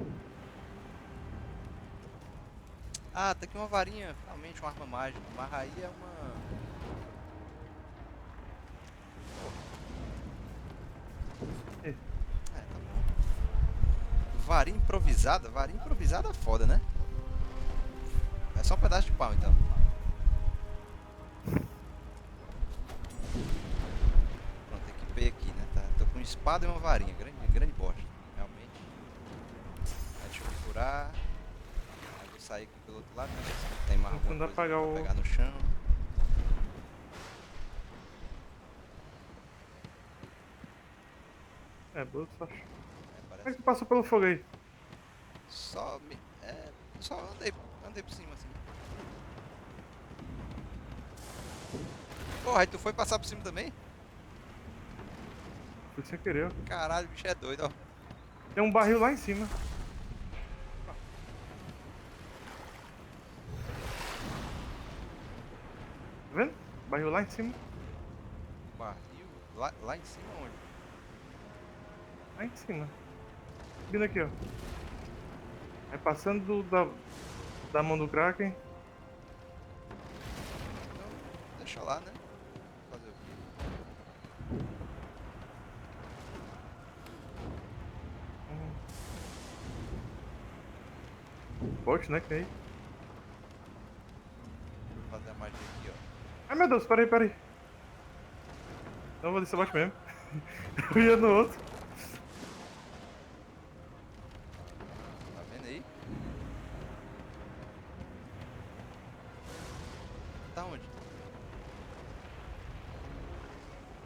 Ah, tá aqui uma varinha, finalmente uma arma mágica. Mas aí é uma... Ih, É, tá bom. Varinha improvisada? Varinha improvisada é foda, né? É só um pedaço de pau, então. Pronto, equipei aqui, né? Tá, tô com espada e uma varinha. Grande bosta, realmente. Aí deixa eu me curar. Aí vou sair aqui pelo outro lado, né? Ver se não tem mais Vou alguma tentar coisa apagar pra o... pegar no chão. É, boa sorte. É, Como é parece que que passou pelo fogo aí? só me... É, só andei por cima, assim. Porra, aí tu foi passar por cima também? Fui sem querer, ó. Caralho, o bicho é doido, ó. Tem um barril lá em cima. Tá vendo? Barril lá em cima. Barril? Lá em cima onde? Lá em cima. Subindo aqui, ó. Aí passando da mão do Kraken. Então, deixa lá, né? Fazer o quê? Bote, né? Que aí. Vou fazer a magia aqui, ó. Ai meu Deus, peraí. Não, vou descer bote mesmo. Eu ia no outro. Tá vendo aí? Tá onde?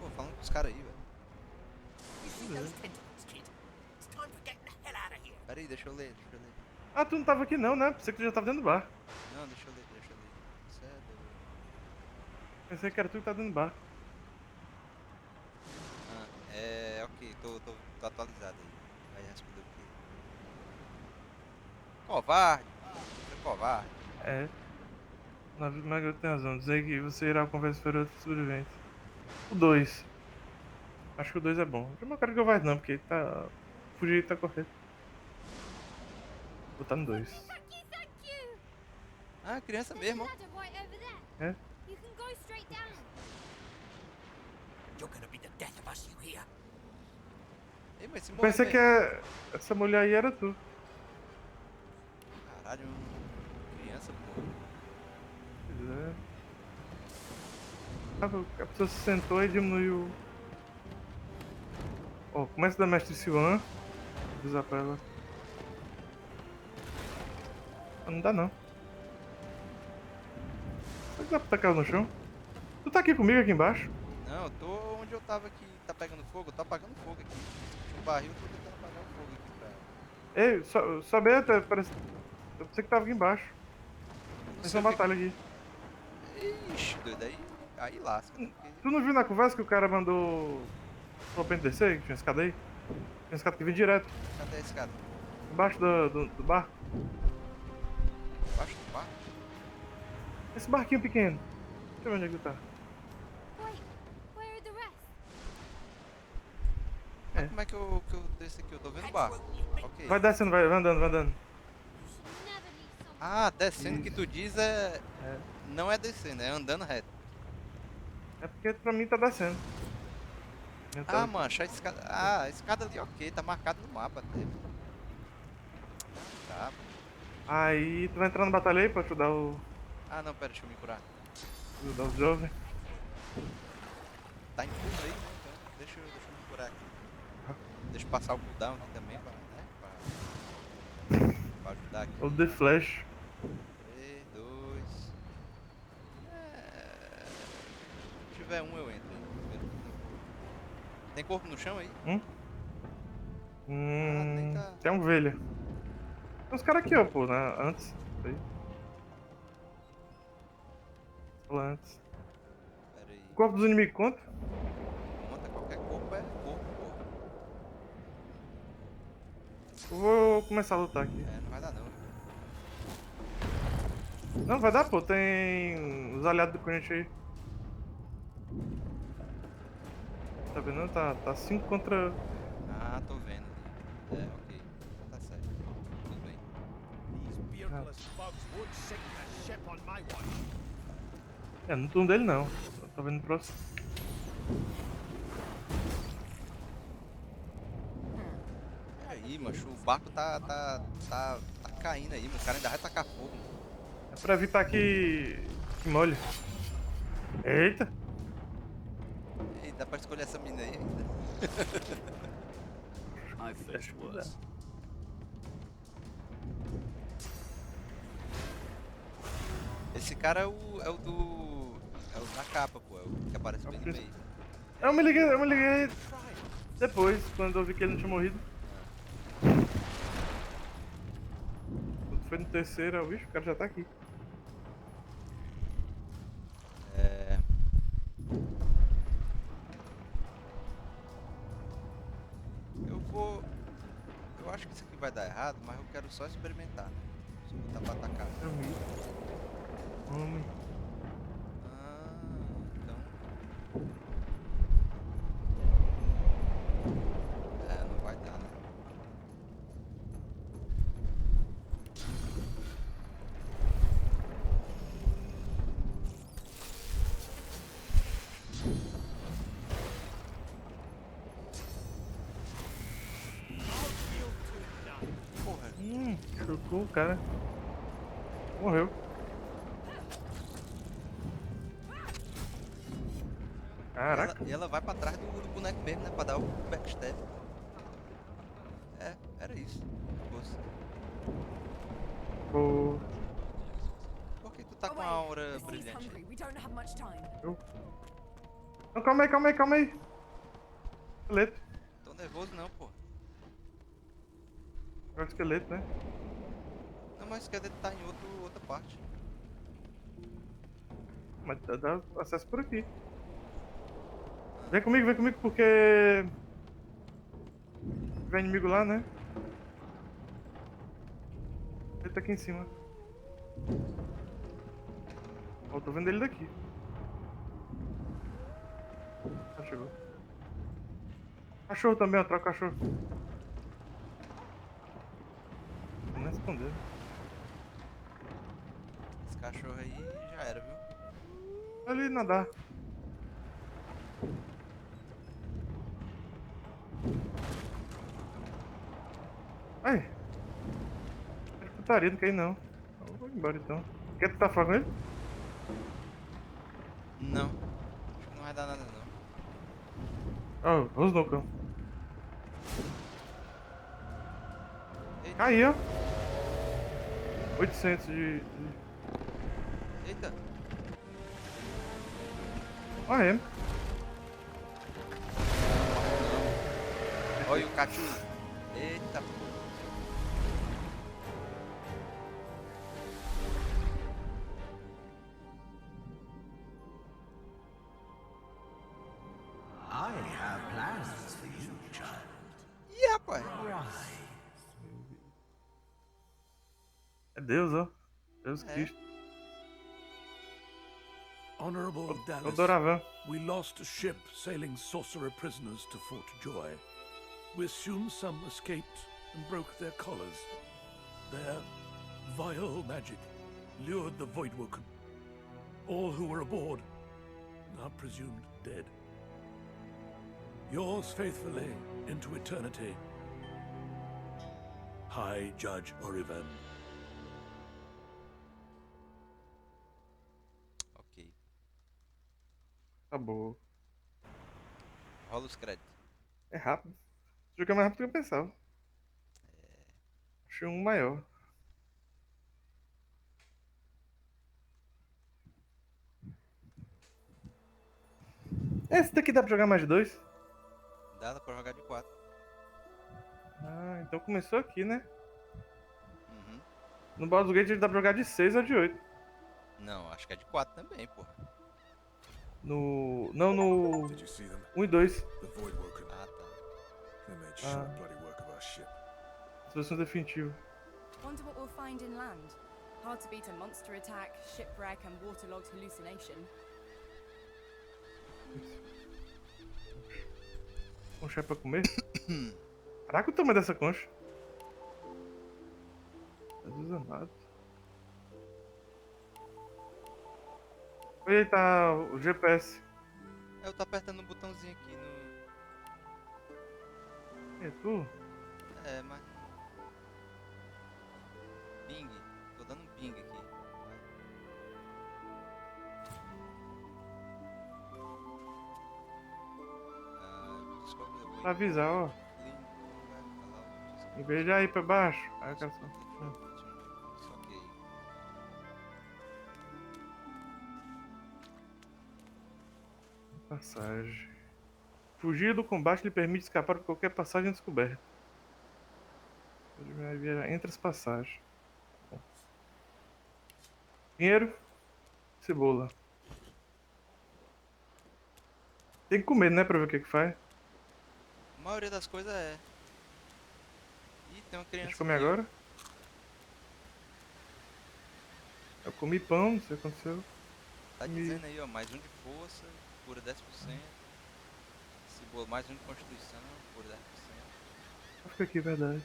Pô, falando com os caras aí, velho. You see those tentacles, kid? It's time for getting the hell out of here. Pera aí, deixa eu ler. Ah, tu não tava aqui não, né? Pensei que tu já tava dentro do bar. Não, deixa eu ler. Isso é doido. Pensei que era tu que tava dentro do bar. Ah, ok, tô atualizado aí. Vai responder o quê? Covarde! Você é covarde. É. Mas tem razão. Dizer que você irá conversar para outros sobreviventes. O 2. Acho que o 2 é bom. Eu não quero que eu vá não, porque tá... Fugir tá correto. Vou botar no 2. Thank you! Ah, criança There's a mesmo, ó. ladder right over there. É? You can go straight down. You're gonna be the death of us, you hear? Ei, mas esse Pensei que essa mulher aí era tu. Caralho, criança, porra. Pois é. A pessoa se sentou e diminuiu. Ó, começa da mestre Siwan. Vou usar pra ela. Ah, não dá não. Será que dá pra tacar ela no chão? Tu tá aqui comigo aqui embaixo? Não, eu tô onde eu tava aqui, tá pegando fogo, eu tô apagando fogo aqui. Tinha um barril, eu tô tentando apagar o fogo aqui pra ela. Ei, sobe até, parece. Eu pensei que tava aqui embaixo. Não Tem sei uma o que. batalha aqui. Ixi, doido, aí lasca, né? Porque... Tu não viu na conversa que o cara mandou. Falou pra gente descer? Que tinha escada aí? Tinha escada que vem direto. Cadê a escada? Embaixo do barco. Embaixo do barco? Esse barquinho pequeno. Deixa eu ver onde é que tu tá. Wait, where are the rest? Mas É. como é que eu desço aqui? Eu tô vendo o barco. Ok. Vai descendo, vai andando, vai andando. You should never leave someone. Ah, descendo que Isso. tu diz é. É. Não é descendo, é andando reto. É porque pra mim tá descendo. Minha tela Ah, aqui. mancha, a escada. Ah, a escada ali, ok, tá marcado no mapa até. Tá. Aí tu vai entrar na batalha aí pra ajudar Ah, não, pera, deixa eu me curar. ajudar os jovens. Tá em turno aí, né? Então deixa eu me curar aqui. Deixa eu passar o cooldown aqui também, pra ajudar aqui. O The Flash. 3, 2. Se tiver um, eu entro aí. Primeiro. Tem corpo no chão aí? nem tá. Tem uma ovelha. Tem uns caras aqui, ó, pô, né? Antes. Aí. Lá antes. Pera aí. O corpo dos inimigos conta? Conta, qualquer corpo é corpo. Eu vou começar a lutar aqui. É, não vai dar não. Não, vai dar, pô. Tem os aliados do Corinthians aí. Tá vendo? Tá 5 contra. Ah, tô vendo ali. É, ok. Então tá certo. Tudo bem. These beardless bugs won't sink a ship on my watch. É, no turno dele não. Tá vendo o próximo. Aí, macho, o barco tá caindo aí, o cara ainda vai tacar fogo. É pra evitar que molhe. Eita! Ei, dá pra escolher essa mina aí ainda. I've faced worse. Esse cara é o do. É o da capa, pô. É o que aparece bem no meio. Eu me liguei depois, quando eu vi que ele não tinha morrido. Quando foi no terceiro, eu vi, o cara já tá aqui. É. Eu acho que isso aqui vai dar errado, mas eu quero só experimentar, né? Só botar pra atacar. Homem. Ah, então. É, não vai dar, né? Porra, Chocou o cara. Morreu. Caraca. e ela vai pra trás do boneco mesmo, né? Pra dar o backstab. É, era isso. Moça. Pô. Por que tu tá com a aura brilhante? We don't have much time. Não, calma aí. Esqueleto. Tô nervoso não, pô. É o esqueleto, né? Não, mas o esqueleto tá em outra parte. Mas dá acesso por aqui. Vem comigo, porque... Vem inimigo lá, né? Ele tá aqui em cima. Ó, tô vendo ele daqui. Ah, chegou. Cachorro também, ó, troca o cachorro. Não respondeu. Esse cachorro aí já era, viu? Ali nadar. Ai. Não é putaria, não quer ir não. Eu vou embora então. Quer tentar falar com ele? Não. vai dar nada não. Ó, os nucão. Eita, Aí, ó. 800 de... eita. Ah, é. Olha o cachu. Eita, pô. I have plans for you, child. Ih, rapaz. É Deus, ó. Deus É. Cristo. Honorable O Dallas, Doravan. we lost a ship sailing sorcerer prisoners to Fort Joy. We assume some escaped and broke their collars. Their vile magic lured the Voidwoken. All who were aboard are presumed dead. Yours faithfully into eternity, High Judge Orivan. Ok. Acabou. Rola os créditos. É rápido. Esse jogo é mais rápido do que eu pensava. Achei um maior. Esse daqui dá pra jogar mais de 2? Dá pra jogar de 4. Ah, então começou aqui, né? Uhum. No Baldur's Gate ele dá pra jogar de 6 ou de 8. Não, acho que é de 4 também, porra. No... Não, no... Did you see them? 1 e 2. The Voidwoken. Ah, tá. They made short Ah. bloody work of our ship. Versão definitiva. Wonder what we'll find in land. Hard to beat a monster attack, shipwreck, and waterlogged hallucination. Concha é pra comer? Caraca, o tamanho dessa concha. Tá desanado. Olha aí, tá o GPS. Eu tô apertando o botãozinho aqui no... É tu? É, mas... Ping. Tô dando um ping aqui. Vai. Descobre the Pra avisar, ó. Em vez de ir pra baixo. Aí o cara só... Ok. Passagem. Fugir do combate lhe permite escapar por qualquer passagem descoberta. Ele vai viajar entre as passagens. Bom. Dinheiro. Cebola. Tem que comer, né? Pra ver o que que faz. A maioria das coisas é. Ih, tem uma A criança gente come aqui, ó. agora. Eu comi pão, não sei o que aconteceu. Tá comi- dizendo aí, ó, mais um de força, cura 10%. Cebola, mais um de constituição, cura 10%. Fica aqui, verdade.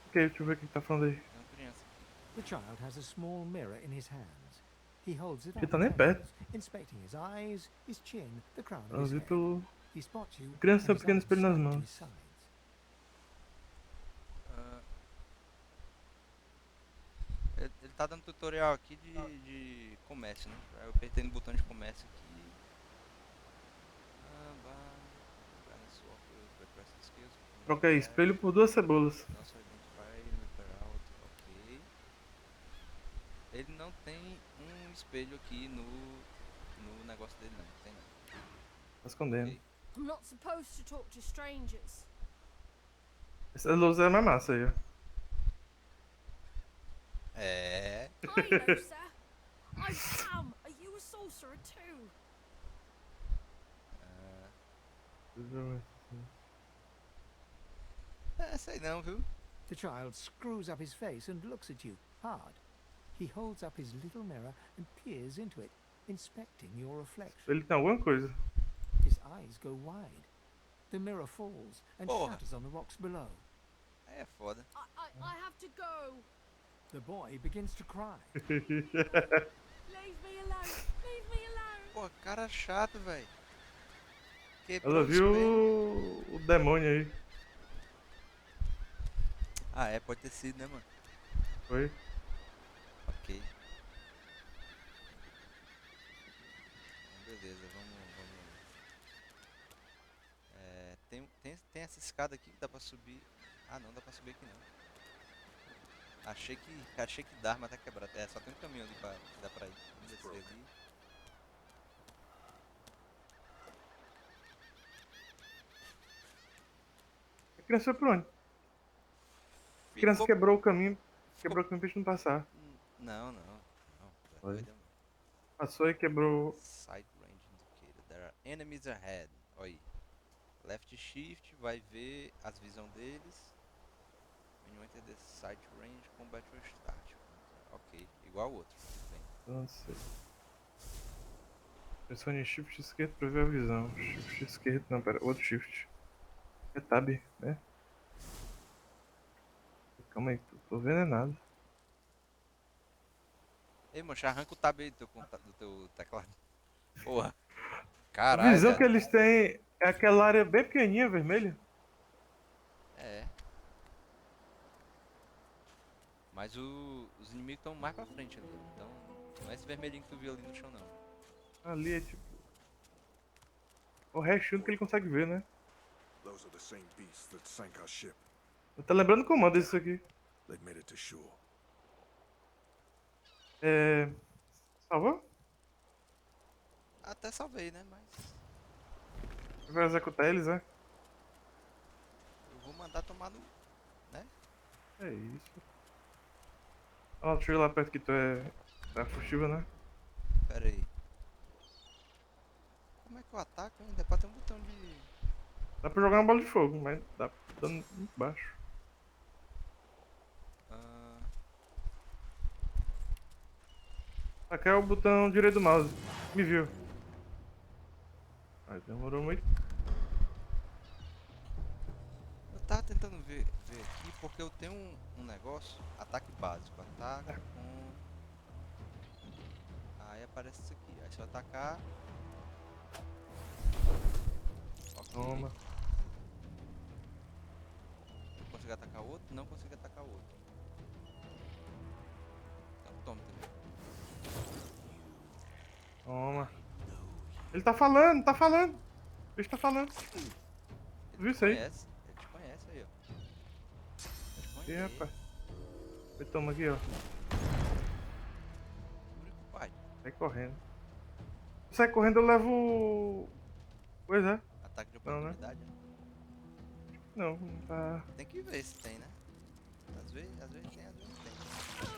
Ok, deixa eu ver o que tá falando aí. Tem uma criança aqui. The child has a small mirror in his hands. He holds it Ele up tá at nem perto. angles, inspecting his eyes, his chin, the crown of Eu his vi head. pelo... He spots you. A criança tem um and his pequeno arms espelho nas slide to mãos. his sides. Ah, ele tá dando tutorial aqui de comércio, né? Aí eu apertei no botão de comércio aqui. Troca aí, espelho por 2 cebolas. Nosso identify, repair out, ok. Ele não tem um espelho aqui no negócio dele, não. Tem não. Tá escondendo. Ok. I'm not supposed to talk to strangers. Essa luz é mais massa aí, ó. É. I know, sir. I'm Sam. Are you a sorcerer too? Sei não, viu? The child screws up his face and looks at you, hard. He holds up his little mirror and peers into it, inspecting your reflection. Ele tem alguma coisa. His eyes go wide. The mirror falls and Porra. shatters on the rocks below. Aí é foda. I have to go. The boy begins to cry. Leave me alone. Leave me alone. Pô, cara chato, velho. Ela viu o demônio aí. Ah, é, pode ter sido, né, mano? Foi. Ok. Beleza, vamos tem essa escada aqui que dá pra subir. Ah, não, dá pra subir aqui não. Achei que dá, mas tá quebrado. É, só tem um caminho ali que dá pra ir. Vamos descer ali. A criança foi pra onde? A criança Ficou... quebrou o caminho. ficou... Quebrou o caminho pra gente não passar. Não, não. Não, tu é Foi. doido, mano. Passou e quebrou. Sight range indicator. There are enemies ahead. Olha aí. Left shift vai ver as visões deles. When you enter the sight range, combat will start. Ok, igual o outro. Bem. Não sei. Pressione shift esquerdo pra ver a visão. Shift esquerdo. Não, pera. Outro shift. É tab, né? Calma aí, tô vendo é nada. Ei, mancha, arranca o tab aí do teu teclado. Porra. A Caralho, visão que viado. eles têm é aquela área bem pequenininha, vermelha. É. Mas os inimigos estão mais pra frente ali. Então, não é esse vermelhinho que tu viu ali no chão, não. Ali é tipo. O restinho que ele consegue ver, né? Those are the same beasts that sank our ship. Tá lembrando o comando isso aqui. They've made it to shore. É. Salvou? Até salvei, né? Mas Vai executar eles, né? eu vou mandar tomar no... né? É isso. Ó, deixa eu ir lá perto que tu é. Tá furtiva, né? Pera aí. Como é que eu ataco ainda? Pode ter um botão de... Dá pra jogar uma bola de fogo, mas dá dando muito baixo. Ah, Aqui é o botão direito do mouse. Me viu. Mas demorou muito. eu tava tentando ver aqui porque eu tenho um negócio. Ataque básico. Ataque com... Aí aparece isso aqui. Aí se eu atacar... Ok. Toma. Eu consigo atacar o outro? Não consigo atacar o outro. Então toma também. Toma. Ele tá falando, tá falando. O bicho tá falando. Viu isso aí? Ele te conhece aí, ó. Ele te Ih, conhece. rapaz. Ele toma aqui, ó. Público, pai. Sai correndo. Sai correndo, eu levo. Pois é. Ataque de Não, né? oportunidade, né? Não, não tá. Tem que ver se tem, né? Às vezes tem, às vezes não tem.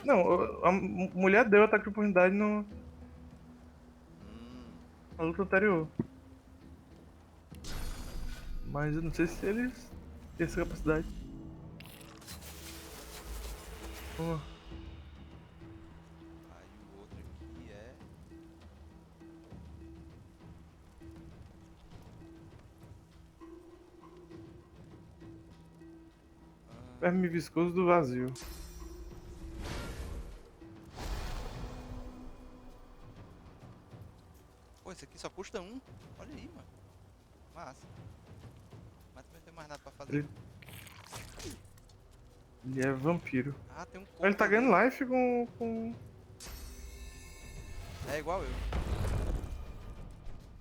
Não, a mulher deu ataque de oportunidade no, Hum, na luta anterior. Mas eu não sei se eles têm essa capacidade. Ó, aí o outro aqui é... verme viscoso do vazio. Pô, esse aqui só custa um. Olha aí, mano. Massa. Mas também não tem mais nada pra fazer. Ele é vampiro. Ah, tem um corpo Ele tá ali. ganhando life com. É igual eu.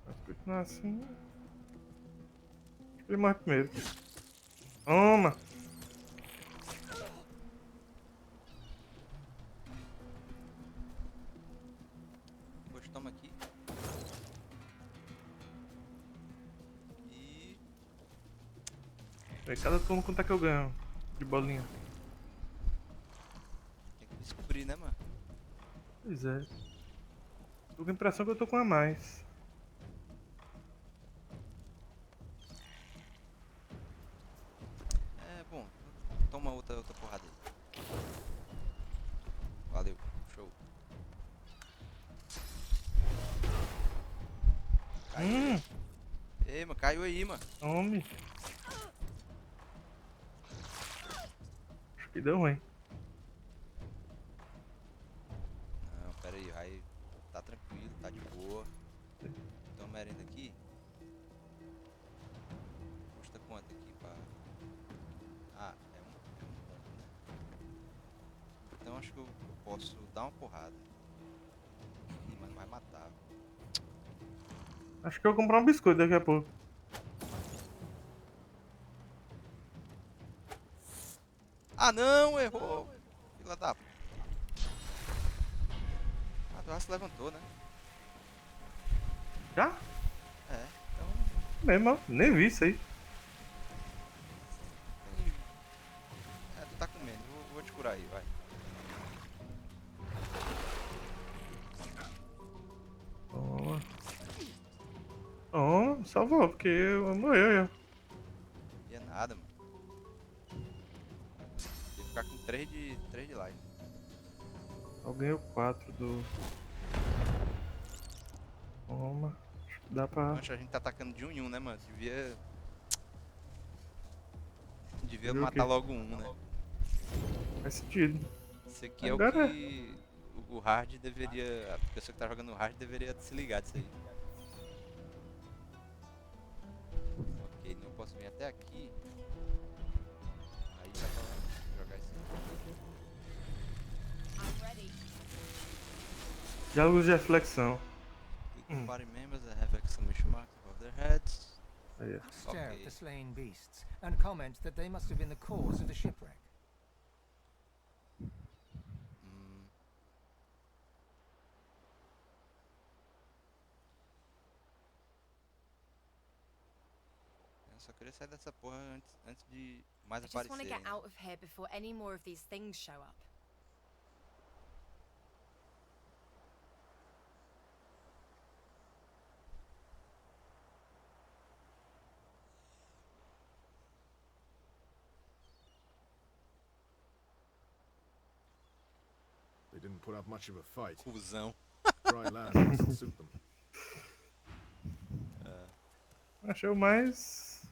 Mas continuar assim. Acho que ele morre primeiro. Toma! Depois toma aqui. E... Cada turno quanto é que eu ganho de bolinha? tem que descobrir, né, mano? Pois é. Tô com a impressão que eu tô com a mais. É, bom. Toma outra porrada aí. Valeu. Show. Caiu. Ei, mano. Caiu aí, mano. Tome. Acho que deu ruim. Não, pera aí. Vai... tá tranquilo. Tá de boa. Então, merenda aqui. Custa quanto aqui pra... Ah, é um ponto, né? Então acho que eu posso dar uma porrada. Ih, mas não vai matar. Acho que eu vou comprar um biscoito daqui a pouco. Ah, não, errou. Fila da... Ah, tu já se levantou, né? Já? É, então... Mesmo, ó. Nem vi isso aí. Tem... É, tu tá com menos. Vou te curar aí, vai. Toma. Toma, salvou, porque eu morreu. E é nada, mano. Ia ficar com 3 de life. Eu ganhei o 4 do... Toma. Acho que dá pra... Mancha, a gente tá atacando de um em um, né, mano? Devia Viu o matar quê? logo um, né? Faz sentido. Isso aqui é o Agora... que o hard deveria... A pessoa que tá jogando no hard deveria se ligar disso aí. Ok, não posso vir até aqui. Aí dá pra jogar isso aqui. I'm ready. Diálogos de reflexão. Click on party members that have exclamation marks above their heads. Aí, Stare at Okay. the slain beasts and comment that they must have been the cause of the shipwreck. Hum. Eu só queria sair dessa porra antes de mais I just want to aparecerem. get Né? out of here before any more of these things show up. They didn't put up much of a fight. Cusão. Dry land mustn't suit them. achei o mais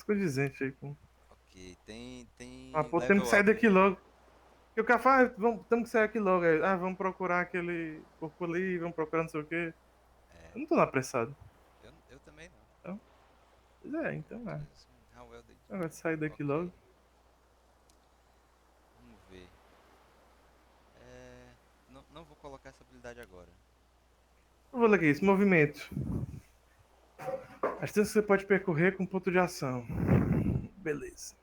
condizente aí com... Ok, tem Ah, pô, temos level que sair up daqui aí. logo. E o cara fala, ah, temos que sair aqui logo. Aí, ah, vamos procurar aquele corpo ali, vamos procurar não sei o quê. É, Eu não tô lá apressado. eu também não. Então, pois é, então é. How well they do. Agora sair daqui Ok, logo. vamos ver. Não vou colocar essa habilidade agora. Eu vou ler aqui, esse movimento. As distâncias que você pode percorrer com ponto de ação. Beleza.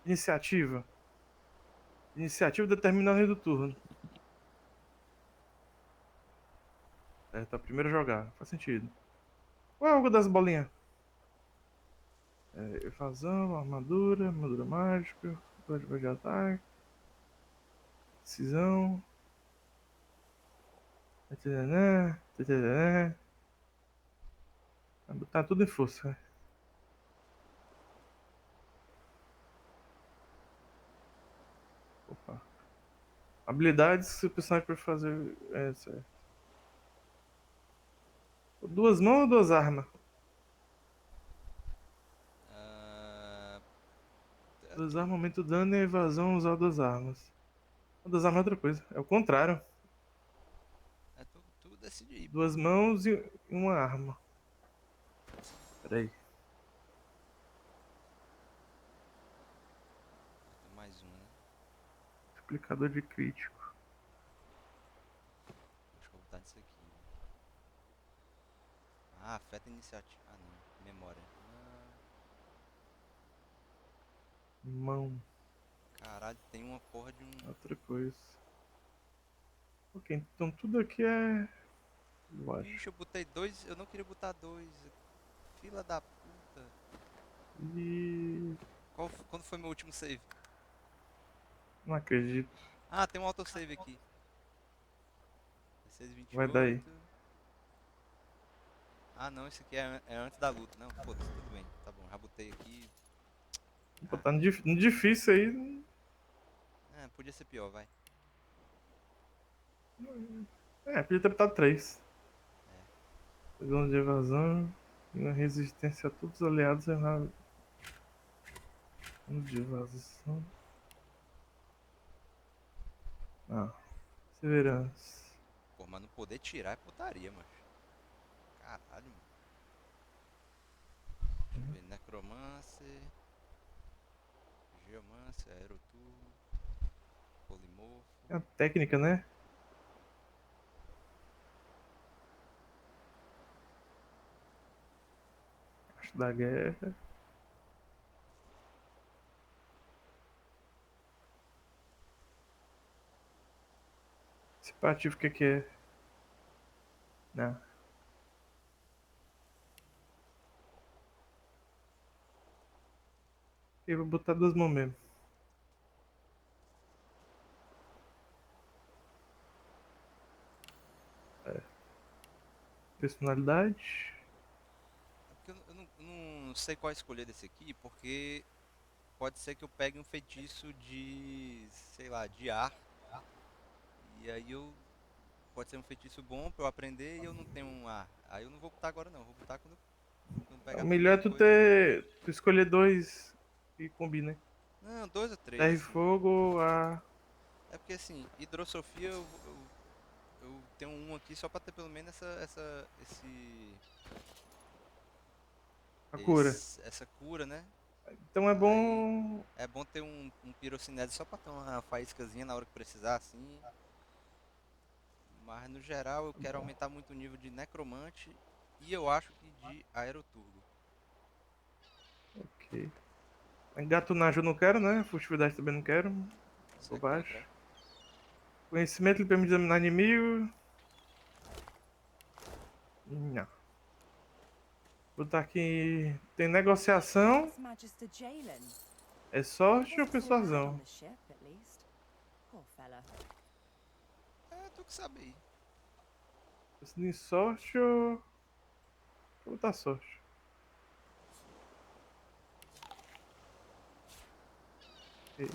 Iniciativa. Iniciativa determina a ordem do turno. É, tá primeiro a jogar. Faz sentido. Qual é o algo das bolinhas? É, evasão, armadura mágica, código de ataque, decisão. Vai botar tudo em força. Né? Opa. Habilidades que o personagem pode fazer. É, certo. Duas mãos ou duas armas? Ah, Duas armas aumenta o dano e a evasão usar duas armas. Duas armas é outra coisa. É o contrário. tu decide aí, pô. Duas mãos e uma arma. Pera aí. Tem mais um, né? Multiplicador de crítico. Acho que eu vou botar nisso aqui. Ah, afeta a iniciativa. Ah, não. Memória. Mão. Caralho, tem uma porra de um... Outra coisa. Ok, então tudo aqui é... Eu acho. Bicho, eu botei 2. Eu não queria botar 2. Fila da puta. E... Quando foi meu último save? Não acredito. Ah, tem um autosave aqui. 16, Vai dar aí. 28. Ah, não, esse aqui é antes da luta. Não, foda-se, tudo bem. Tá bom, já botei aqui. Pô, tá no difícil aí. Ah, podia ser pior, vai. É, podia ter botado 3. Segundo de evasão. E uma resistência a todos os aliados errados. De evasão. Ah. Severança. Pô, mas não poder tirar é putaria, mano. Caralho, mano. Deixa eu ver. Necromancer. Geomancer, Aeroturbo. Polimorfo. É a técnica, né? Acho da guerra. Participativo, o que é? Não. Eu vou botar 2 mãos mesmo. Personalidade. É porque eu não sei qual escolher desse aqui, porque pode ser que eu pegue um feitiço de, sei lá, de ar. E aí eu. Pode ser um feitiço bom pra eu aprender e eu não tenho um ar. Aí eu não vou botar agora não, vou botar quando pegar O a melhor é primeira tu coisa. ter. Tu escolher 2 e combina, né? Não, 2 ou 3 Terra e assim. fogo, a. É porque assim, hidrosofia eu tenho um aqui só pra ter pelo menos A cura. essa cura, né? Então é Aí bom. é bom ter um pirocinese só pra ter uma faíscazinha na hora que precisar, assim. Mas no geral eu quero aumentar muito o nível de necromante e eu acho que de aeroturgo. Ok. Engatunagem eu não quero, né? Furtividade também não quero. Você Vou é contra, baixo. é? Conhecimento ele permite examinar inimigo. Não. Vou botar aqui. Tem negociação. Magister Jalen. É He sorte ou wasn't so bad on persuasão? the ship, at least. Poor fella. É, tu que sabe aí. Decidir sorte ou. Vou botar sorte. Ok.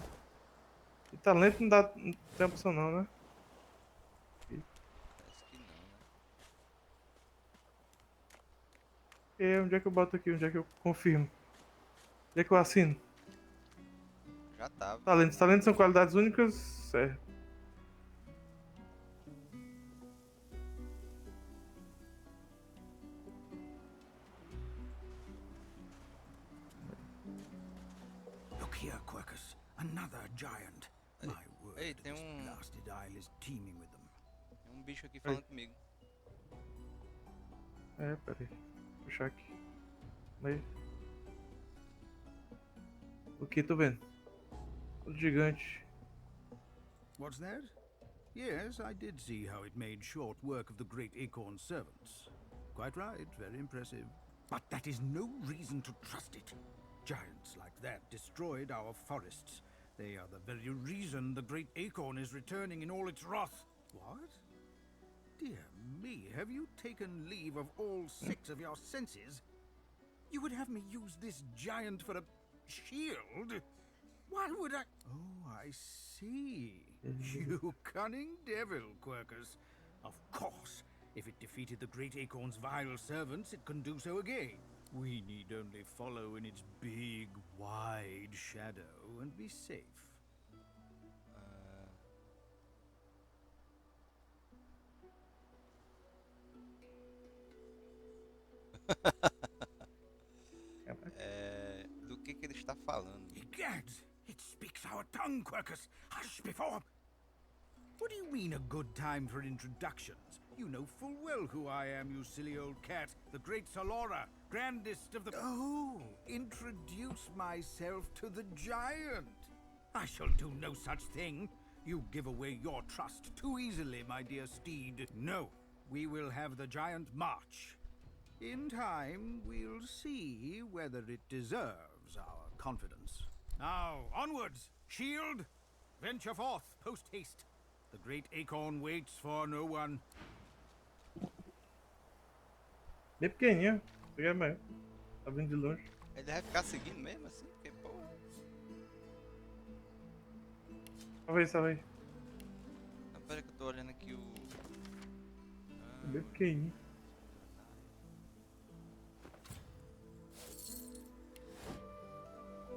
E talento não dá. Não tem opção não, né? Ok. Parece que não, né? E onde é que eu boto aqui? Onde é que eu confirmo? Onde é que eu assino? Já tava. Talentos. Talentos são qualidades únicas. Certo. Look here, Quercus. Another giant. My word, Ei, this blasted isle is teeming with them. tem um bicho aqui Oi. falando comigo. É, peraí. Vou puxar aqui. Aí. O que? Tô vendo. O gigante. What's that? Yes, I did see how it made short work of the great acorn servants. Quite right, very impressive. But that is no reason to trust it. Giants like that destroyed our forests. They are the very reason the great acorn is returning in all its wrath. What? Dear me, have you taken leave of all 6 of your senses? You would have me use this giant for a shield? Why would I? Oh, I see. You cunning devil, Quercus. Of course, if it defeated the great acorn's vile servants, it can do so again. We need only follow in its big, wide shadow and be safe. É, do que ele está falando? Egad, it speaks our tongue, Quercus. Hush before. What do you mean a good time for introductions? You know full well who I am, you silly old cat. The great Salora, grandest of the... Oh, introduce myself to the giant. I shall do no such thing. You give away your trust too easily, my dear steed. No, we will have the giant march. In time, we'll see whether it deserves our confidence. Now, onwards! Shield! Venture forth, post-haste. The great acorn waits for no one. Bem pequenininho. Peguei maior. Tá vindo de longe. Ele vai ficar seguindo mesmo assim? Porque, pô. Salve aí, salve aí. Não, pera que eu tô olhando aqui o. Bem pequenininho.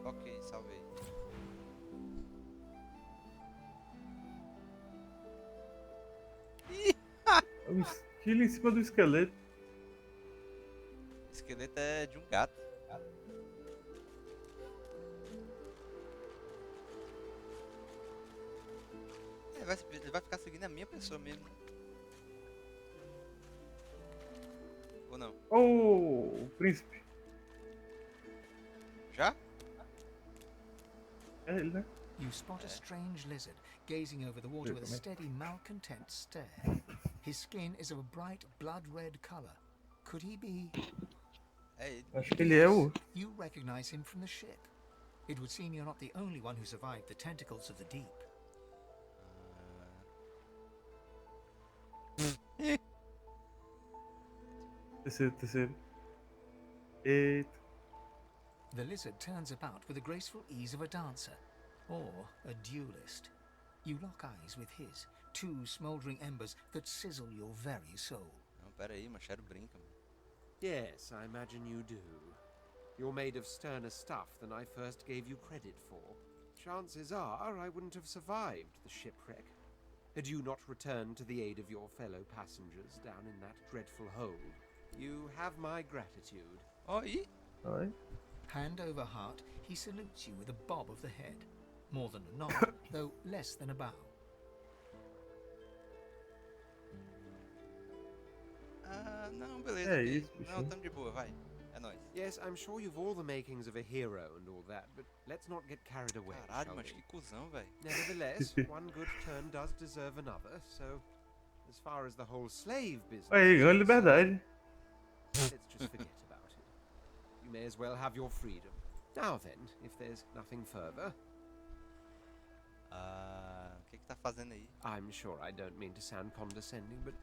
Ok, salvei. É um esquilo em cima do esqueleto. O esqueleto é de um gato. Ele vai ficar seguindo a minha pessoa mesmo, né? Ou não? Oh, o príncipe. Já? É ele, né? You spot a strange lizard gazing over the water with a steady, malcontent stare. His skin is of a bright, blood-red color. Could he be... Acho que ele é o... You recognize him from the ship. It would seem you're not the only one who survived the tentacles of the deep. Terceiro. Eita. The lizard turns about with the graceful ease of a dancer, or a duelist. You lock eyes with his, two smouldering embers that sizzle your very soul. Não, pera aí, Machado brinca, mano. Yes, I imagine you do. You're made of sterner stuff than I first gave you credit for. Chances are I wouldn't have survived the shipwreck had you not returned to the aid of your fellow passengers down in that dreadful hold. You have my gratitude. Oi? Oi. Hand over heart, he salutes you with a bob of the head. More than a nod, though less than a bow. Não, beleza. É ok. isso, Não, bichinho. tamo de boa, vai. É nóis. Yes, I'm sure you've all the makings of a hero and all that, but let's not get carried away, Caralho, shall mas we? que cuzão, velho. Nevertheless, one good turn does deserve another, so as far as the whole slave business Aí, ganhou is liberdade. concerned, let's just forget about it. You may as well have your freedom. Now then, if there's nothing further, O que tá fazendo aí? I'm sure I don't mean to sound condescending, but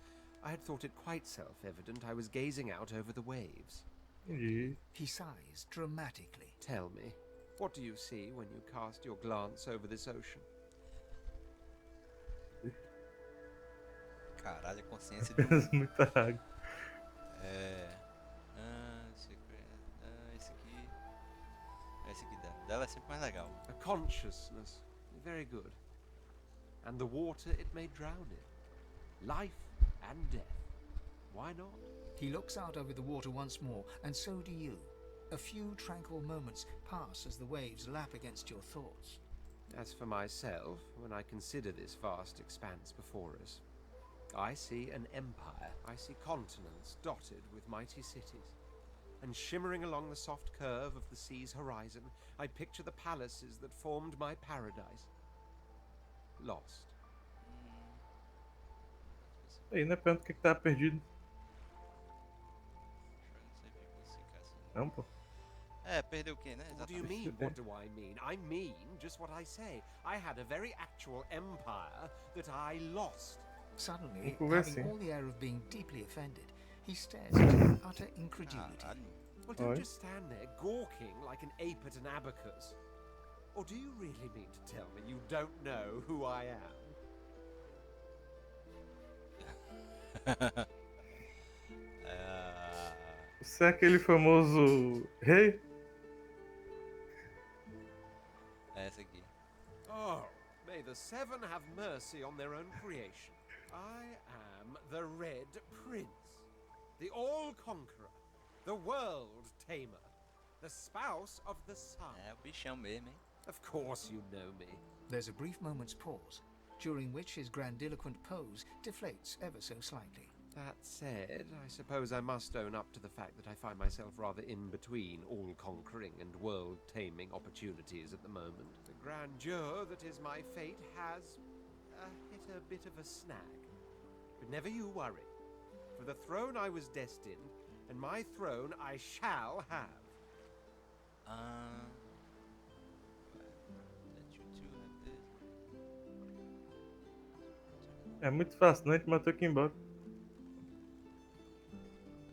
I had thought it quite self-evident I was gazing out over the waves. Entendi. He sighs dramatically. Tell me, what do you see when you cast your glance over this ocean? Caralho, a consciência de Apenas muita água. Esse aqui. Esse aqui dela. Dela é sempre mais legal. A consciousness. Very good. And the water it may drown in. Life and death. Why not? He looks out over the water once more, and so do you. A few tranquil moments pass as the waves lap against your thoughts. As for myself, when I consider this vast expanse before us, I see an empire. I see continents dotted with mighty cities. And shimmering along the soft curve of the sea's horizon, I picture the palaces that formed my paradise. Lost. Aí, né? Pergunta o que tava perdido. Não, pô. Perdeu o quê, né? What do you Exatamente. mean, what do I mean? I mean just what I say. I had a very actual empire that I lost. Suddenly, Converse. having all the air of being deeply offended, he stares at you in utter incredulity. Caralho. Well, don't Oi. just stand there gawking like an ape at an abacus. Or do you really mean to tell me you don't know who I am? Você é aquele famoso rei? É essa aqui. Oh, may the seven have mercy on their own creation. I am the Red Prince, the All-Conqueror, the World-Tamer, the spouse of the sun. É o bichão mesmo, hein? Of course you know me. There's a brief moment's pause, during which his grandiloquent pose deflates ever so slightly. That said, I suppose I must own up to the fact that I find myself rather in between all-conquering and world-taming opportunities at the moment. The grandeur that is my fate has hit a bit of a snag. But never you worry. For the throne I was destined, and my throne I shall have. Let you two have this. É muito fácil, né? A gente matou aqui embora.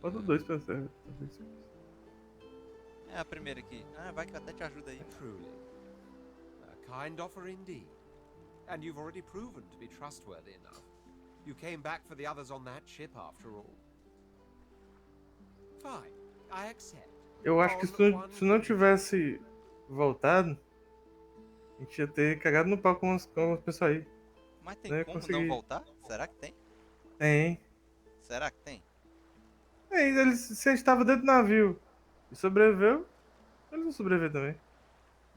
Bota dois pra ser. É a primeira aqui. Vai que eu até te ajuda aí. Truly. A kind offer indeed. And you've already proven to be trustworthy enough. You came back for the others on that ship after all. Fine, I accept. Eu acho que se não tivesse voltado, a gente ia ter cagado no pau com os pessoal aí. Mas tem Né, como consegui. não voltar? Será que tem? Tem. Será que tem? Se a gente tava dentro do navio e sobreviveu, eles vão sobreviver também.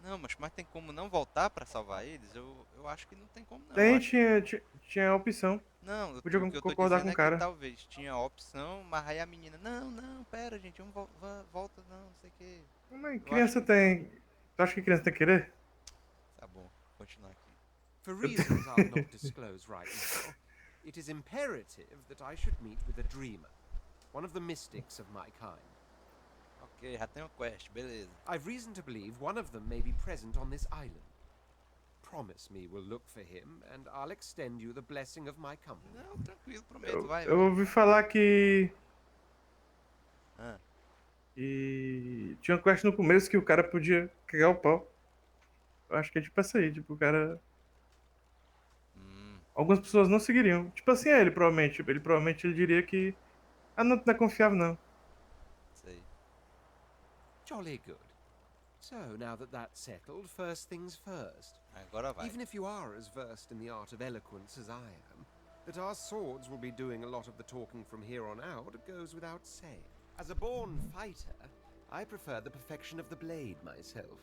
Não, mas tem como não voltar pra salvar eles? Eu acho que não tem como não. Tem, Eu acho- tinha a opção. Não, Podia o que eu tô concordar dizendo com o é cara. que talvez tinha a opção, mas aí a menina, não, pera gente, vamos volta não sei o que. Mas criança tem... Tu acha que criança tem que querer? Tá bom, continuar aqui. For reasons I'll not disclose right now, it is imperative that I should meet with a dreamer, one of the mystics of my kind. Ok, já tem uma quest, beleza. I've reason to believe one of them may be present on this island. Promise me we'll look for him, and I'll extend you the blessing of my company. Não, tranquilo, prometo, vai. Eu ouvi falar que. Ah, E tinha uma quest no começo que o cara podia cagar o pau. Eu acho que é tipo essa aí, tipo, o cara. Algumas pessoas não seguiriam. Tipo assim, é ele provavelmente. Tipo, ele provavelmente ele diria que. Ah, não, tu não é confiável, não. sei. Jolly good. So, now that that's settled, first things first. Agora vai. Even if you are as versed in the art of eloquence as I am, that our swords will be doing a lot of the talking from here on out goes without saying. As a born fighter, I prefer the perfection of the blade myself.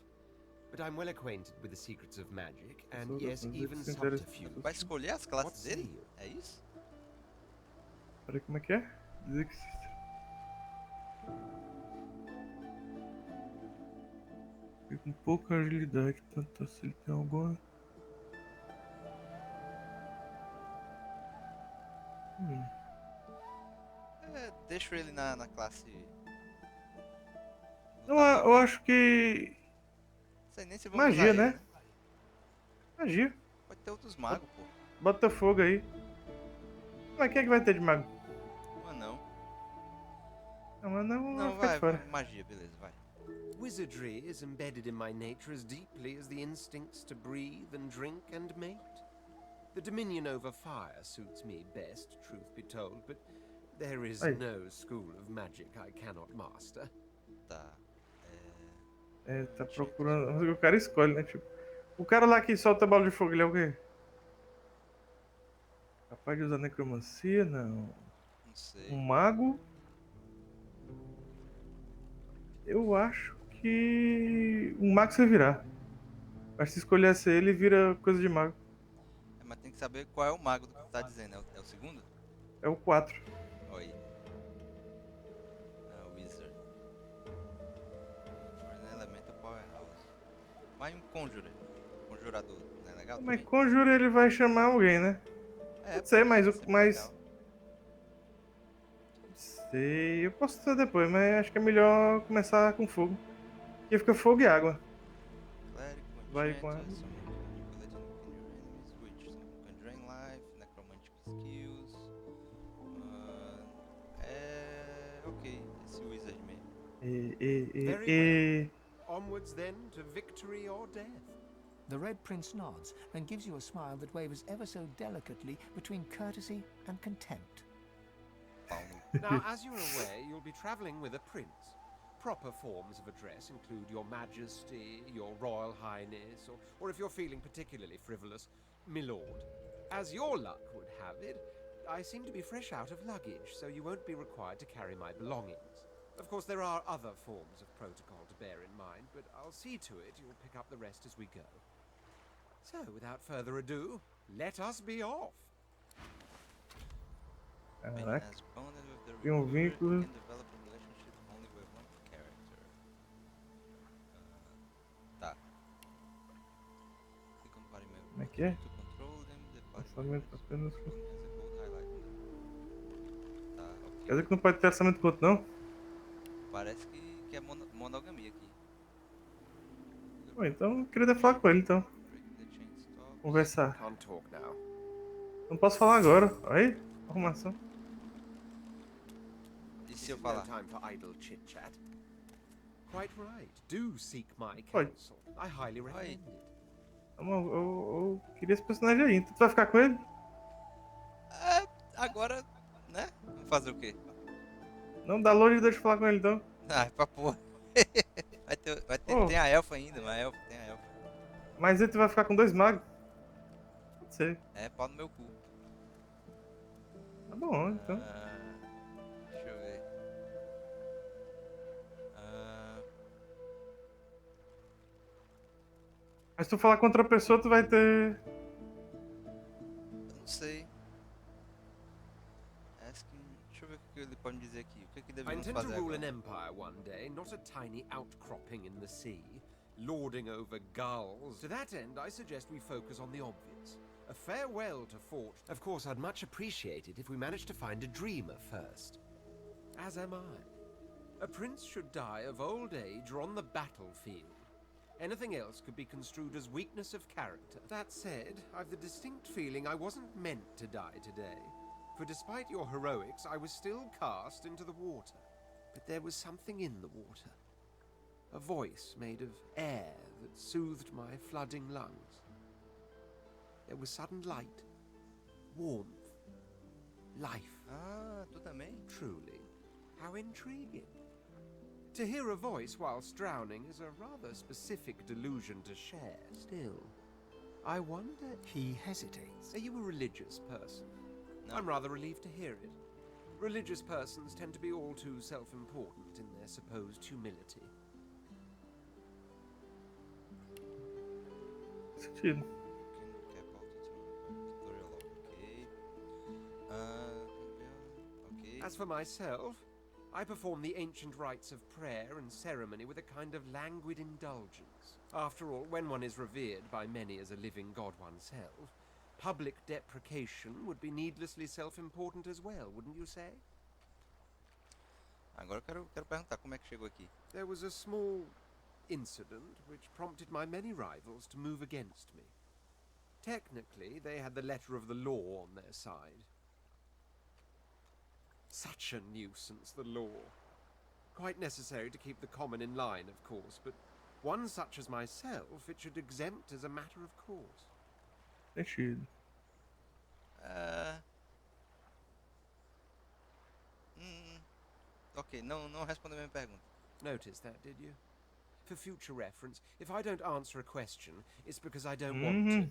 But I'm well acquainted with the secrets of magic, and yes, even subterfuge. Vai escolher as What classes say dele? you? É isso? Peraí, como é que é? Dizer que. Fica com pouca agilidade, tanto se ele tem alguma. É, deixo ele na classe. Eu acho que. Não sei nem se vou usar Magia, ele, né? né? Magia. Pode ter outros magos, pô. Bota fogo aí. Mas quem é que vai ter de mago? Ou não. Não, mas não vai Não, ficar de vai, fora. magia, beleza, vai. Wizardry is embedded in my nature as deeply as the instincts to breathe and drink and mate. The dominion over fire suits me best, truth be told, but there is Aí. no school of magic I cannot master. Tá. É, tá procurando. O cara escolhe, né? Tipo, o cara lá que solta bola de fogo, ele é o quê? Capaz de usar necromancia? Não. Não sei. Um mago? Eu acho que. Um mago você virar. Mas se escolhesse ele, vira coisa de mago. É, mas tem que saber qual é o mago do que tu tá dizendo. É o segundo? É o 4. Olha aí. Wizard. For an Elemental Powerhouse. Mas um Conjurer. Conjurador. Não é legal Mas também? Conjura ele vai chamar alguém, né? É, Pode ser, mas pode o. ser Mas. legal. Sei. Eu posso fazer depois, mas acho que é melhor começar com fogo. Porque fica fogo e água. Cleric, Vai com Enchanter, água. Summon, Manipulate and Conjure Enemies, Witch, Summon, can Drain Life, Necromantic Skills. Ok, esse Wizard mesmo. Very well. Onwards then to victory or death. The Red Prince nods and gives you a smile that wavers ever so delicately between courtesy and contempt. Now, as you're aware, you'll be traveling with a prince. Proper forms of address include Your Majesty, Your Royal Highness, or if you're feeling particularly frivolous, Milord. As your luck would have it, I seem to be fresh out of luggage, so you won't be required to carry my belongings. Of course, there are other forms of protocol to bear in mind, but I'll see to it you'll pick up the rest as we go. So, without further ado, let us be off. Caraca. As bonded with the Tem um recruiter, vínculo. you can develop a relationship only with one character. Tá. Click on party member. Como é que é? To control them, the party Orçamento members apenas. has a gold highlight on them. Tá, ok. Quer dizer que não pode ter orçamento com outro, não? Parece que é monogamia aqui. Bom, então eu queria falar com ele, então. Breaking the chain stops. Conversar. Can't talk now. Não posso falar agora. Aí, arrumação. E This se eu is falar? no time for idle chit-chat. Quite right. Do seek my Oi. counsel. I highly recommend it. Eu queria esse personagem aí. Tu vai ficar com ele? Agora, né? Vamos fazer o quê? Não, dá longe e deixa eu falar com ele, então. Ah, é pra porra. Oh. Tem a elfa ainda, tem a elfa. Mas aí tu vai ficar com 2 magos? Pode ser. É, pau no meu cu. Tá bom, então. Deixa eu ver. Mas se tu falar com outra pessoa, tu vai ter. Eu não sei. Deixa eu ver o que ele pode me dizer aqui. O que I devemos intend to fazer rule an agora? empire one day, not a tiny outcropping in the sea. lording over gulls. To that end, I suggest we focus on the obvious. A farewell to Fort. Of course, I'd much appreciate it if we managed to find a dreamer first. As am I. A prince should die of old age or on the battlefield. Anything else could be construed as weakness of character. That said, I've the distinct feeling I wasn't meant to die today. For despite your heroics, I was still cast into the water. But there was something in the water. A voice made of air that soothed my flooding lungs. There was sudden light, warmth, life. Ah, tu também? Truly, how intriguing. To hear a voice whilst drowning is a rather specific delusion to share. Still, I wonder... He hesitates. Are you a religious person? No. I'm rather relieved to hear it. Religious persons tend to be all too self-important in their supposed humility. Sentido. Okay. As for myself, I perform the ancient rites of prayer and ceremony with a kind of languid indulgence. After all, when one is revered by many as a living god oneself, public deprecation would be needlessly self-important as well, wouldn't you say? Agora eu quero perguntar como é que chegou aqui. There was a small incident which prompted my many rivals to move against me. Technically, they had the letter of the law on their side. Such a nuisance, the law. Quite necessary to keep the common in line, of course, but one such as myself it should exempt as a matter of course. Sentido. Ok, não respondeu a minha pergunta. Notice that, did you? For future reference, if I don't answer a question, it's because I don't want to.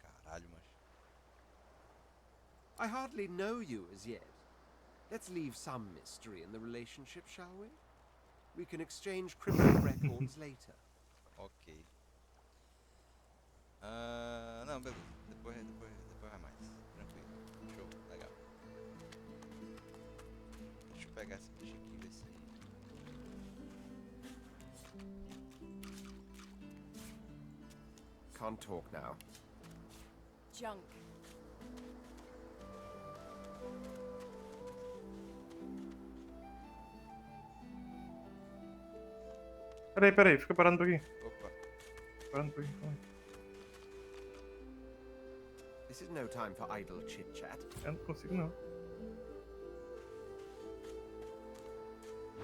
Caralho, mas... I hardly know you as yet. Let's leave some mystery in the relationship, shall we? We can exchange criminal records later. Ok. Não, beleza. Depois vai mais. Tranquilo. Show. Legal. Deixa eu pegar esse bicho aqui e ver se... Can't talk now. Junk. Peraí, fica parando um pouquinho. Opa. Parando um pouquinho. Calma aí. This is no time for idle chit-chat. Eu não consigo não.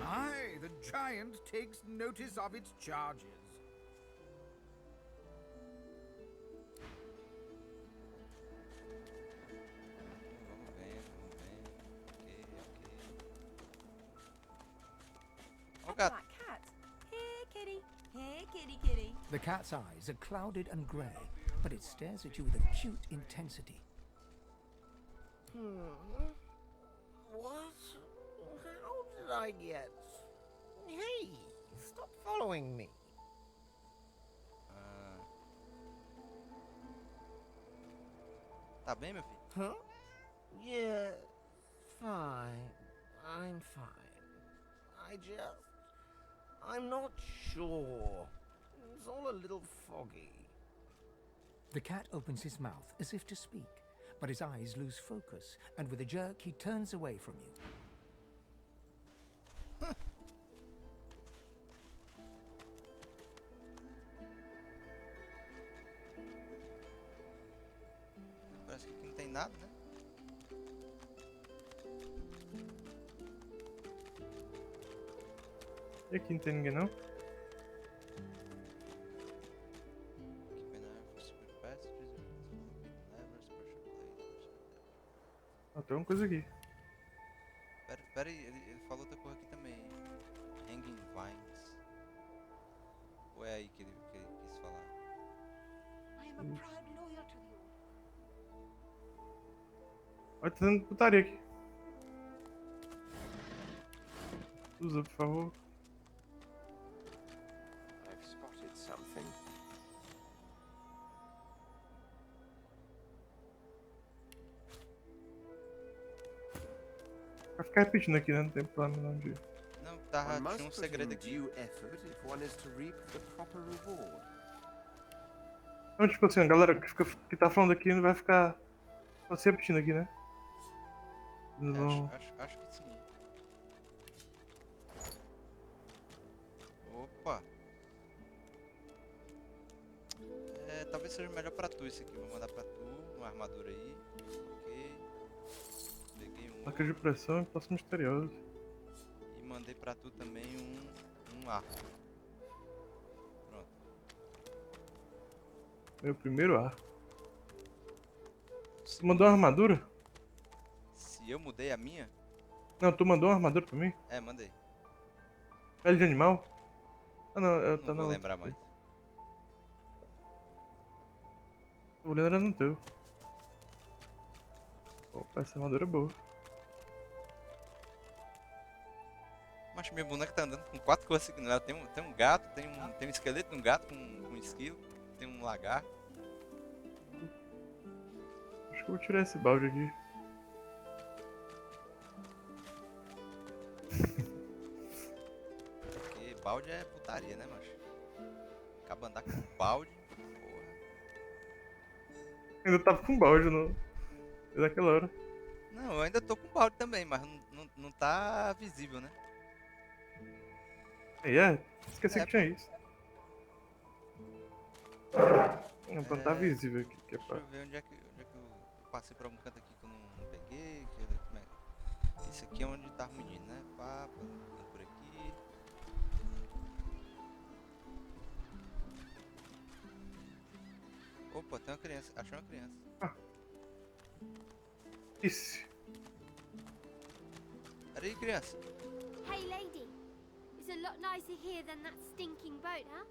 Aye, the giant takes notice of its charges. Vamos ver. Ok. Ó o Look at gato. that cat. Here, kitty. Here, kitty, kitty. The cat's eyes are clouded and grey, but it stares at you with acute intensity. What? How did I get... Hey, stop following me. Tá bem, meu filho? Huh? Yeah, fine. I'm fine. I'm not sure. It's all a little foggy. The cat opens his mouth as if to speak, but his eyes lose focus, and with a jerk he turns away from you. Parece que aqui não tem nada, né? E aqui não tem ninguém não? Ah, tem uma coisa aqui. Pera aí, ele falou outra coisa aqui também. Hanging Vines. Ou é aí que ele quis falar? I am a proud loyal to you. Olha, tá dando putaria aqui. Usa, por favor. I've spotted something. Vai ficar repetindo aqui, né? Não tem problema não de... Não, tá tava, One tinha um must put segredo in aqui. due effort if one is to reap the proper reward. Então, tipo assim, a galera que tá falando aqui não vai ficar só se repetindo aqui, né? Não vão... Acho que sim. Opa! É, talvez seja melhor pra tu isso aqui. Vou mandar pra tu uma armadura aí. Ok. Peguei um Marca de pressão e passo misterioso. e mandei pra tu também um arco. Pronto. Meu primeiro arco. Tu mandou uma armadura? Se eu mudei a minha? Não, tu mandou uma armadura pra mim? É, mandei. Pele de animal? Ah não, Não tá na vou outra. lembrar mais. O olhando era no teu. Opa, essa armadura é boa. Mas minha boneca tá andando com 4 coisas seguindo ela. Tem um gato, tem um esqueleto de um gato com um esquilo, tem um lagarto. Acho que eu vou tirar esse balde aqui. Porque balde é putaria, né, macho? Acaba andar com balde, porra. Ainda tava com balde naquela hora. Não, eu ainda tô com balde também, mas não tá visível, né? Esqueci que tinha isso. Não, pra não tá visível aqui. Que é Deixa pra... eu ver onde é que eu passei por algum canto aqui que eu não peguei. Como é? Esse aqui é onde tá o menino, né? Pá, por aqui. Opa, tem uma criança. Achei uma criança. Isso. Peraí, criança. Hey, lady. It's a lot nicer here than that stinking boat, huh?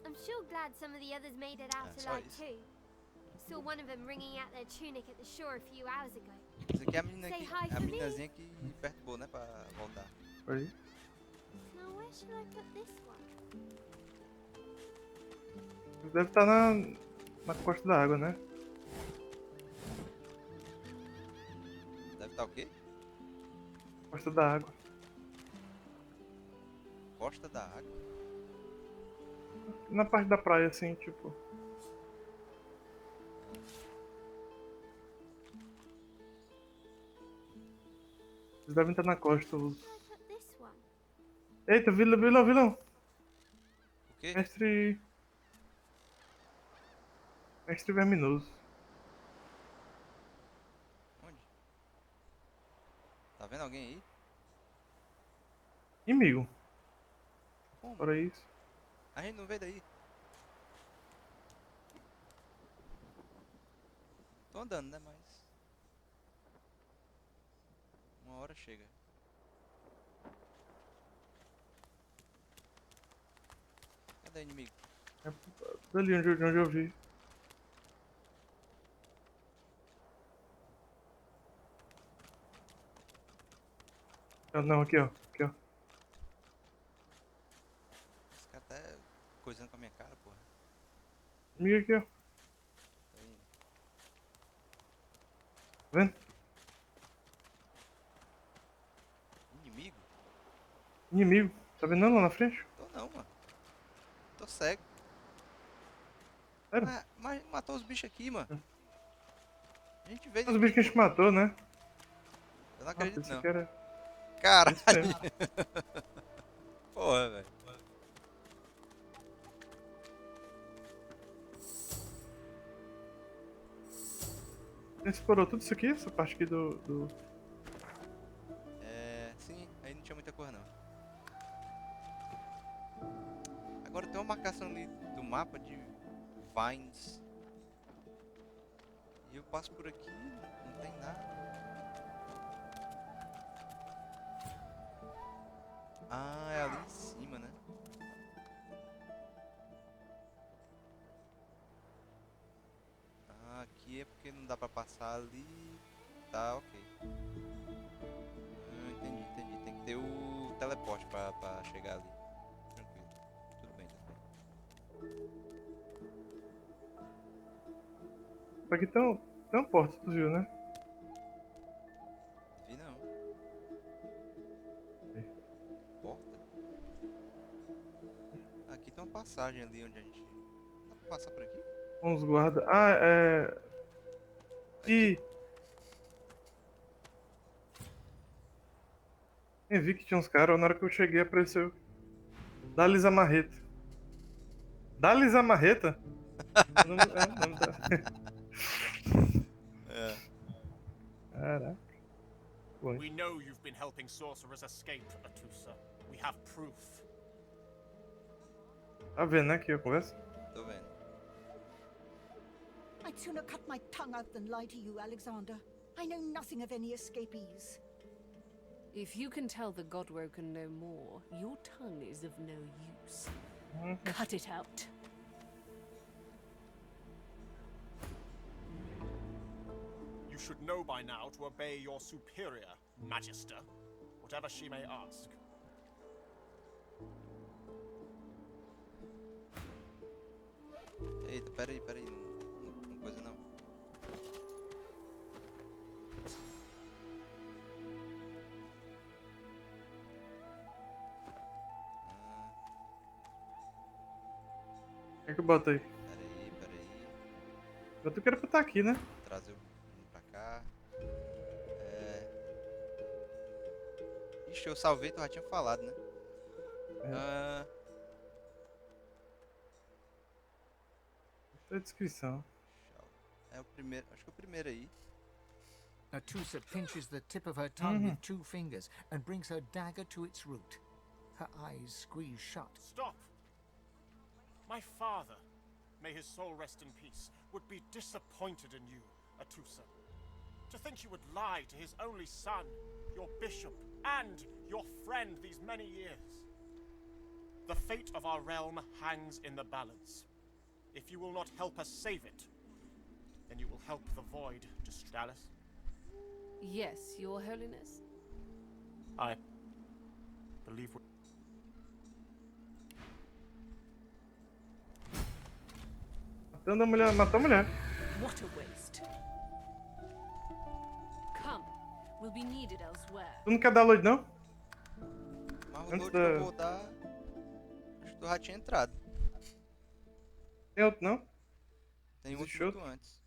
I'm sure glad some of the others made it out That's alive right. too. Saw one of them wringing out their tunic at the shore a few hours ago. Essa aqui é a menina Say aqui, hi a for me. meninazinha que perturbou, né? Pra voltar. Aí. Now where should I put this one? Deve estar na costa da água, né? Deve estar o quê? Costa da água. Costa da água. Na parte da praia, assim, tipo. Eles devem estar na costa. Os... Where should I put this one? Eita, vilão! O quê? Mestre verminoso. Onde? Tá vendo alguém aí? Inimigo. Como? Fora isso. A gente não veio daí. Tô andando, né? Mas uma hora chega. Cadê o inimigo? É dali onde eu vi. Não, aqui ó. Esse cara tá coisando com a minha cara, porra. Inimigo aqui ó. Aí. Tá vendo? Inimigo. Tá vendo lá na frente? Tô não, mano. Tô cego. Sério? Mas matou os bichos aqui, mano. A gente veio Os daqui, bichos que a gente matou, né? Eu não acredito, pensei não. que era... Caralho. Isso mesmo. Porra, velho. Você explorou tudo isso aqui? Essa parte aqui do... Sim, aí não tinha muita cor não. Agora tem uma marcação ali do mapa de vines. E eu passo por aqui, não tem nada. Ah, é ali em cima, né? Ah, aqui é porque não dá pra passar ali. Tá, ok. Entendi. Tem que ter o teleporte pra chegar ali. Tranquilo. Tudo bem. Aqui tem uma porta, tu viu, né? uma passagem ali onde a gente... Dá pra passar por aqui? Com os guardas. Ah, é. Ih! Eu vi que tinha uns caras, na hora que eu cheguei apareceu. Dá-lhes a marreta. Dá-lhes a marreta? O nome da... É. Caraca. Foi. We know you've been helping sorcerers escape, Atusa. We have proof. Tá vendo, né, que eu converso? Tô vendo. I'd sooner cut my tongue out than lie to you, Alexander. I know nothing of any escapees. If you can tell the Godwoken no more, your tongue is of no use. Cut it out. You should know by now to obey your superior, Magister, whatever she may ask. Eita, peraí. Não coisa não. O que é que eu boto aí? Peraí. Eu tô querendo botar aqui, né? Trazer o menino pra cá. Ixi, eu salvei, tu já tinha falado, né? Essa é a descrição. É o primeiro, acho que é o primeiro aí. Atusa pinches the tip of her tongue with 2 fingers and brings her dagger to its root. Her eyes squeeze shut. Stop! My father, may his soul rest in peace, would be disappointed in you, Atusa. To think you would lie to his only son, your bishop, and your friend these many years. The fate of our realm hangs in the balance. If you will not help us save it, then you will help the void destroy Alice. Yes, Your Holiness. I believe Matando a mulher, matou a mulher. What a waste. Come, we'll be needed elsewhere. Tu não quer dar load, não? Mas o Antes load que da... eu vou dar... Acho que tu já tinha entrado. Tem outro, não? Tem Existe outro outro? muito antes.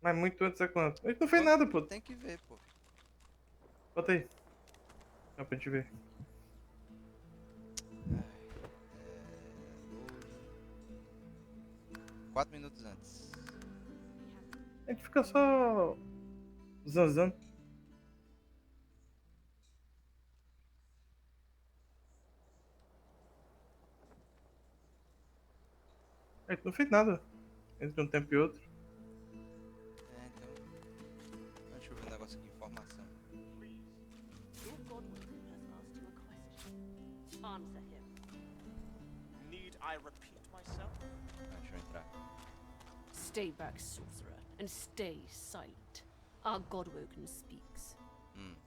Mas muito antes é quanto? A gente não fez nada, pô. Tem que ver, pô. Bota aí. Só pra gente ver. 4 minutos antes. A gente fica só... zanzando. A gente não fez nada. Entre um tempo e outro. Então... Deixa eu ver um negócio aqui, informação. Your Godwoken has asked you a question. Answer him. Need I repeat myself? Deixa eu entrar. Stay back, sorcerer, and stay silent. Our Godwoken speaks.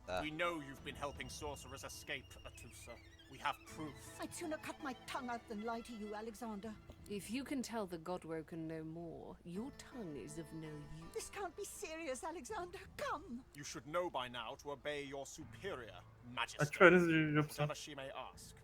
Tá. We know you've been helping sorcerers escape, Atusa. We have proof. I'd sooner cut my tongue out than lie to you, Alexander. If you can tell the Godwoken no more, your tongue is of no use. This can't be serious, Alexander. Come! You should know by now to obey your superior, A Magister, diferença de opção. whatever she may ask.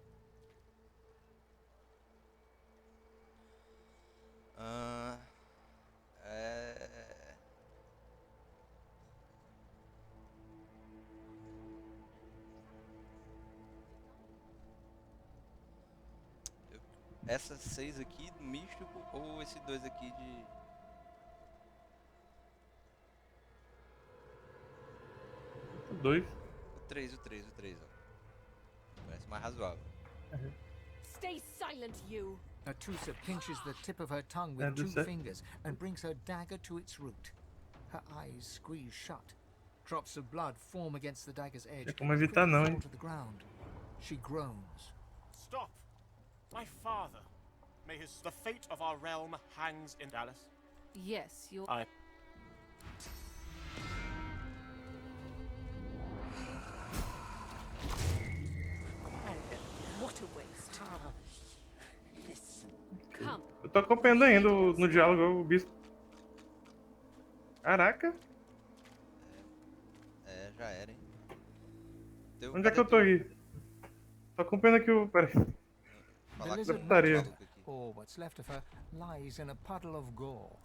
Essas 6 aqui do místico ou esse 2 aqui de... Dois. O 3, ó. Parece mais razoável. Stay silent, you! Atusa pinches the tip of her tongue with 2 fingers and brings her dagger to its root. Her eyes squeeze shut. Drops of blood form against the dagger's edge É como evitar não, fall hein? to the ground. She groans. Stop! My father, may his... The fate of our realm hangs in Alice. Yes, your... I... What a waste. Come. Eu tô acompanhando ainda no diálogo o bispo. Caraca. Já era, hein. Onde é que eu tô aqui? Tô acompanhando aqui o... Pera aí. Falar The com lizard o putaria. maluco aqui. All what's left of her lies in a puddle of gore.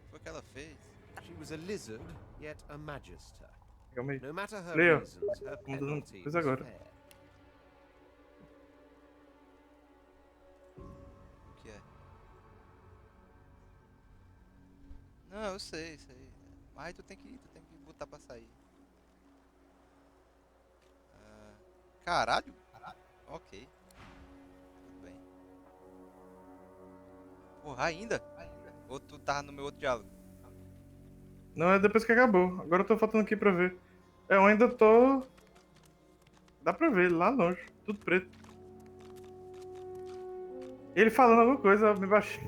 Foi o que ela fez. She was a lizard, yet a magister. Calma aí. No matter her Leo, reasons, her vamos dando penalty coisa was agora. fair. O que é? Não, eu sei. Mas aí tu tem que botar pra sair. Caralho? Ok. Tudo bem. Porra, ainda? Ou tu tá no meu outro diálogo? Não, é depois que acabou. Agora eu tô faltando aqui pra ver. Eu ainda tô... Dá pra ver, lá longe. Tudo preto. Ele falando alguma coisa, eu me baixei.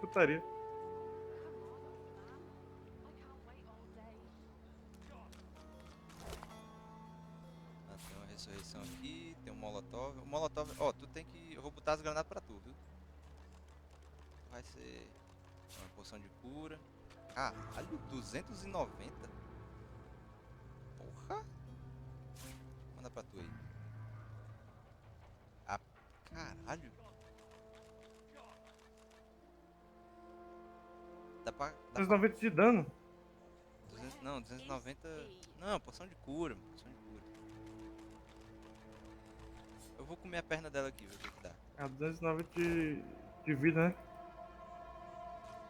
Putaria. Tem uma ressurreição aqui, tem um molotov. O molotov... Ó, tu tem que... Eu vou botar as granadas pra tu, viu? Vai ser... Uma poção de cura. Caralho, 290? Porra! Manda pra tu aí. Ah, caralho! Dá pra... 290 de dano? 290... Não, poção de cura. Poção de cura. Eu vou comer a perna dela aqui, ver o que dá. 290 de vida, né?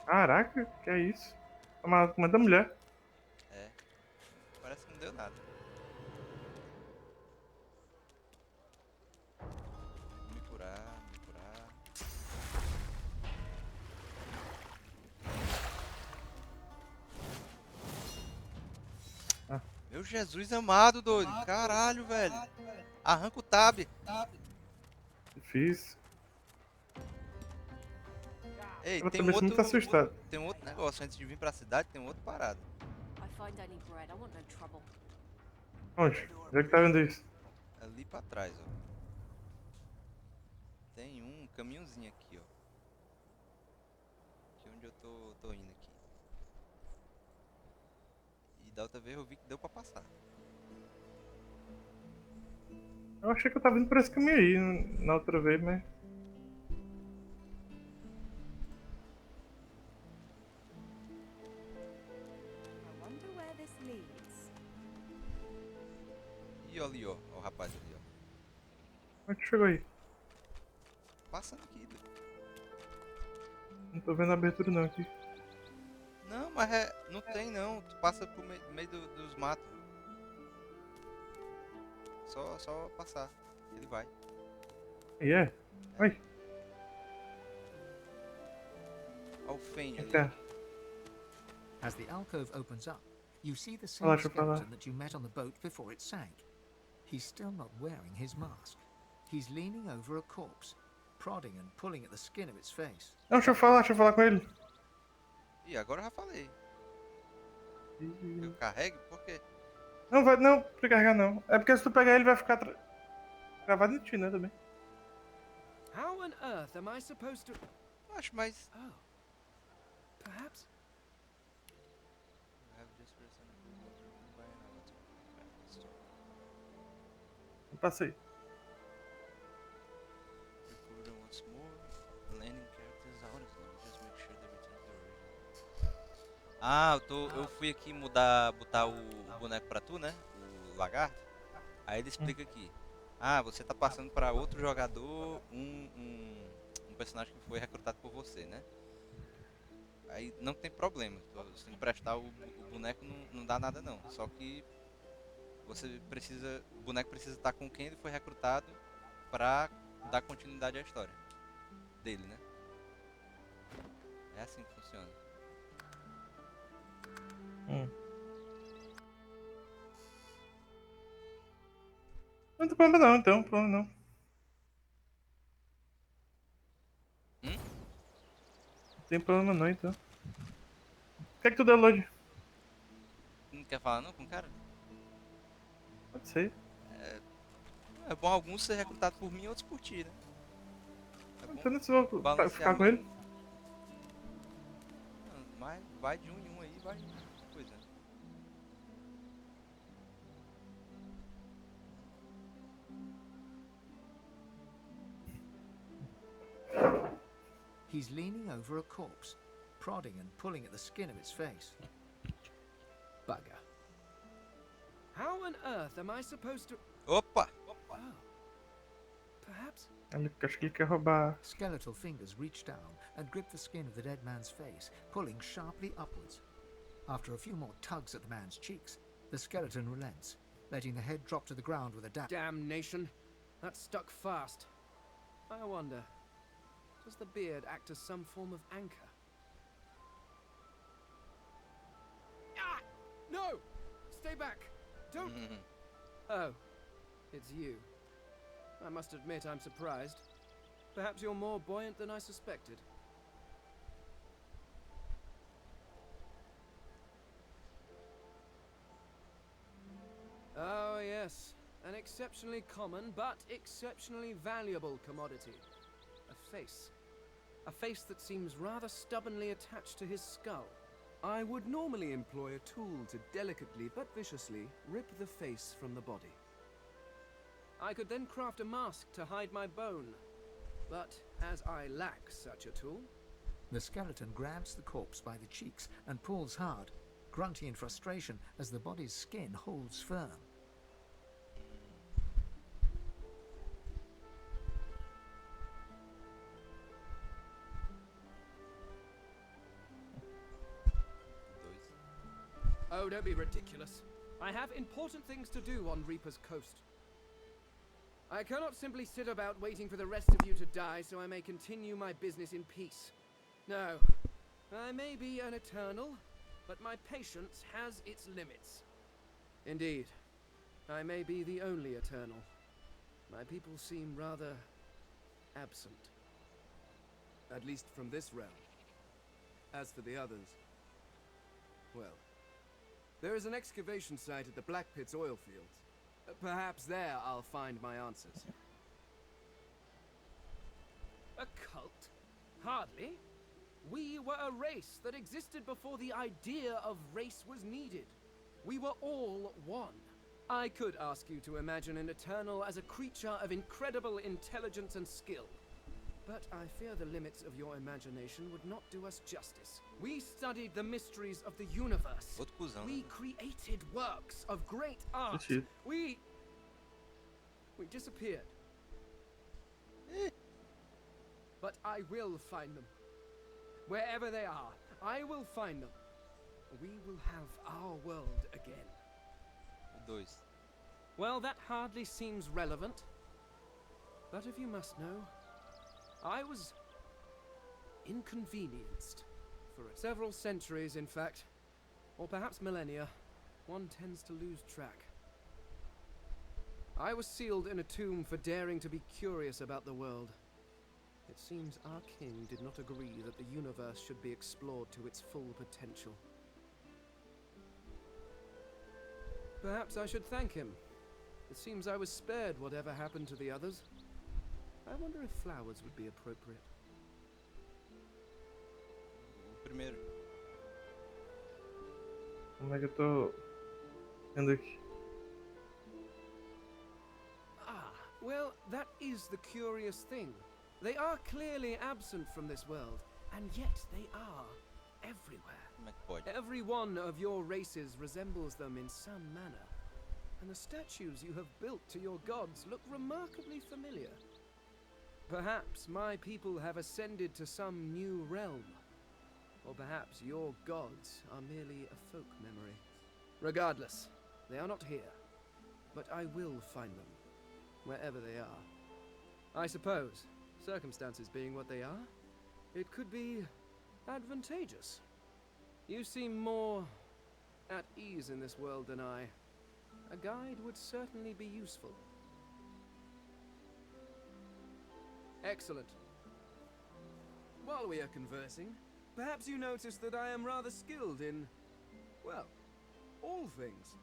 Caraca, que é isso? Uma da mulher. É. Parece que não deu nada. Me curar. Meu Jesus amado, doido. Caralho, velho. Arranca o tab. Difícil. Ei, Ela tem também não tá assustado. Tem um outro negócio. Antes de vir pra cidade, tem um outro parado. I find only bread. I want no trouble. Onde? Onde é que tá vendo isso? Ali pra trás, ó. Tem um caminhozinho aqui, ó. Aqui onde eu tô indo aqui. E da outra vez eu vi que deu pra passar. Eu achei que eu tava vindo por esse caminho aí, na outra vez, mas... I wonder where this leads. E ali, ó. Ó o rapaz ali, ó. Como é que chegou aí? Passando aqui, doido. Não tô vendo a abertura não aqui. Não, mas não tem não. Tu passa por meio dos matos. Só passar. Ele vai. E é? Oi. Ó o Fane ali. Tá. As the alcove opens up, you see the Olha lá, same deixa eu falar. skeleton that you met on the boat before it sank. He's still not wearing his mask. He's leaning over a corpse, prodding and pulling at the skin of its face. Não, deixa eu falar com ele. Ih, agora eu já falei. Eu carrego? Por quê? Não, vai, não, pra carregar não. É porque se tu pegar ele vai ficar gravado em ti, né, também. How on earth am I supposed to... Acho mais... Oh. Perhaps... Eu passei. Ah, eu fui aqui botar o boneco pra tu, né? O lagarto. Aí ele explica aqui. Ah, você tá passando pra outro jogador um personagem que foi recrutado por você, né? Aí não tem problema. Se emprestar o boneco não dá nada não. Só que o boneco precisa estar com quem ele foi recrutado pra dar continuidade à história dele, né? É assim que funciona. Não tem problema não, então, problema não. Não tem problema não, então. O que é que tu deu, Lodi? Não quer falar não com o cara? Pode ser. É bom alguns ser recrutados por mim e outros por ti, né? É bom Então se eu vou ficar com ele. Mas vai de um em um aí, vai coisa. He's leaning over a corpse, prodding and pulling at the skin of its face. Bugger. How on earth am I supposed to... Opa! Oh. Perhaps... Acho que ele quer roubar. Skeletal fingers reach down and grip the skin of the dead man's face, pulling sharply upwards. After a few more tugs at the man's cheeks, the skeleton relents, letting the head drop to the ground with a Damnation! That stuck fast. I wonder, does the beard act as some form of anchor? Ah! No! Stay back! Don't... Oh, it's you. I must admit I'm surprised. Perhaps you're more buoyant than I suspected. Oh, yes. An exceptionally common, but exceptionally valuable commodity. A face. A face that seems rather stubbornly attached to his skull. I would normally employ a tool to delicately but viciously rip the face from the body. I could then craft a mask to hide my bone. But as I lack such a tool... The skeleton grabs the corpse by the cheeks and pulls hard, grunting in frustration as the body's skin holds firm. Oh, don't be ridiculous. I have important things to do on Reaper's Coast. I cannot simply sit about waiting for the rest of you to die so I may continue my business in peace. No, I may be an eternal, but my patience has its limits. Indeed, I may be the only eternal. My people seem rather absent. At least from this realm. As for the others, well, there is an excavation site at the Black Pit's oil fields. Perhaps there I'll find my answers. A cult? Hardly. We were a race that existed before the idea of race was needed. We were all one. I could ask you to imagine an Eternal as a creature of incredible intelligence and skill. But I fear the limits of your imagination would not do us justice. We studied the mysteries of the universe. We created works of great art. We disappeared. But I will find them. Wherever they are, I will find them. We will have our world again. Well, that hardly seems relevant. But if you must know, I was inconvenienced for several centuries, in fact, or perhaps millennia. One tends to lose track. I was sealed in a tomb for daring to be curious about the world. It seems our king did not agree that the universe should be explored to its full potential. Perhaps I should thank him. It seems I was spared whatever happened to the others. I wonder if flowers would be appropriate. Primeiro. Como é que eu tô vendo aqui? Ah, well, that is the curious thing. They are clearly absent from this world, and yet they are everywhere. Every one of your races resembles them in some manner, and the statues you have built to your gods look remarkably familiar. Perhaps my people have ascended to some new realm. Or perhaps your gods are merely a folk memory. Regardless, they are not here. But I will find them, wherever they are. I suppose, circumstances being what they are, it could be advantageous. You seem more at ease in this world than I. A guide would certainly be useful. Excellent. While we are conversing, perhaps you notice that I am rather skilled in, well, all things.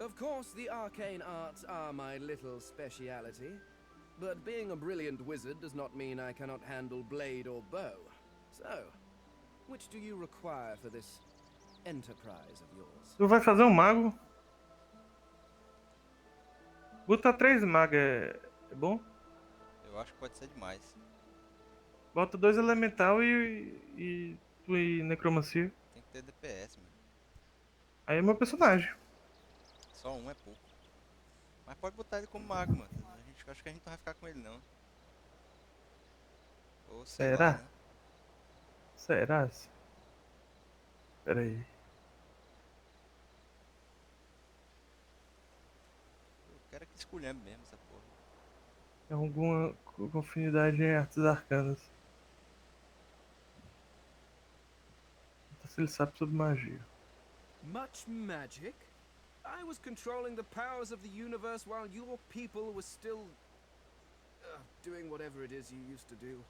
Of course, the arcane arts are my little speciality, but being a brilliant wizard does not mean I cannot handle blade or bow. So, which do you require for this enterprise of yours? Tu vai fazer um mago? Botar 3 magos é bom? Eu acho que pode ser demais. Falta 2 elemental e necromancia. Tem que ter DPS, mano. Aí é meu personagem. Só um é pouco. Mas pode botar ele como mago, mano. Acho que a gente não vai ficar com ele, não. Ou sei lá, Será? né? Será? Pera aí. Eu quero que esculhambe mesmo essa porra. Tem alguma afinidade em artes arcanas. Então, se ele sabe sobre magia. Much magic? I was controlling the powers of the universe while your people were still doing whatever it is you used to do.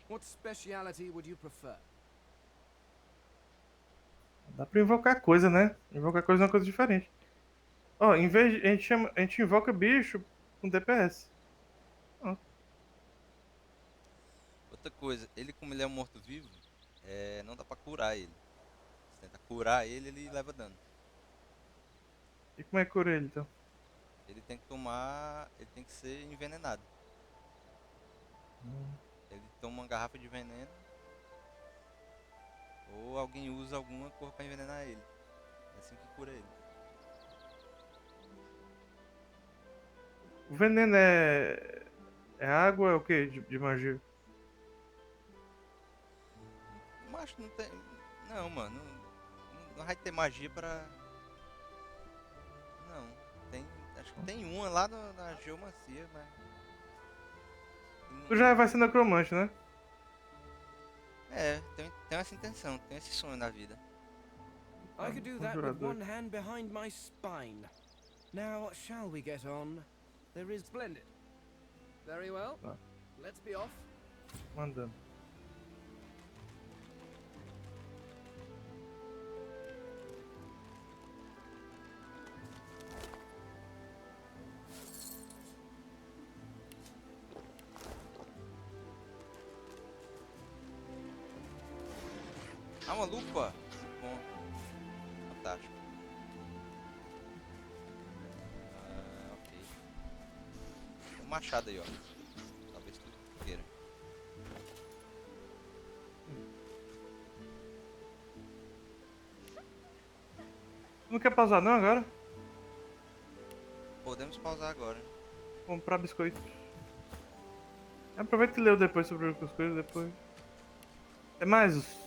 What speciality would you prefer? Dá pra invocar coisa, né? Invocar coisa é uma coisa diferente. Ó, em vez de, a gente invoca bicho com DPS. Ó. Outra coisa, ele como ele é um morto-vivo, não dá pra curar ele. Se tenta curar ele, ele leva dano. E como é que cura ele, então? Ele tem que tomar. Ele tem que ser envenenado. Ele toma uma garrafa de veneno. Ou alguém usa alguma cor pra envenenar ele. É assim que cura ele. O veneno é água, é o que de magia? Mas não tem. Não, mano. Não vai ter magia pra. Não. Tem. Acho que tem uma lá na geomancia, mas. Tu já vai ser necromante, né? Tem essa intenção, tem esse sonho na vida. I could do that with one hand behind my spine. Now, shall we get on? There is splendid. Very well. Let's be off. Mandando. Ah, uma lupa! Bom. Fantástico. Ok. Tem um machado aí, ó. Talvez tu queira. Não quer pausar não agora? Podemos pausar agora. Comprar biscoito. Aproveita e leu depois sobre as coisas depois. Até mais.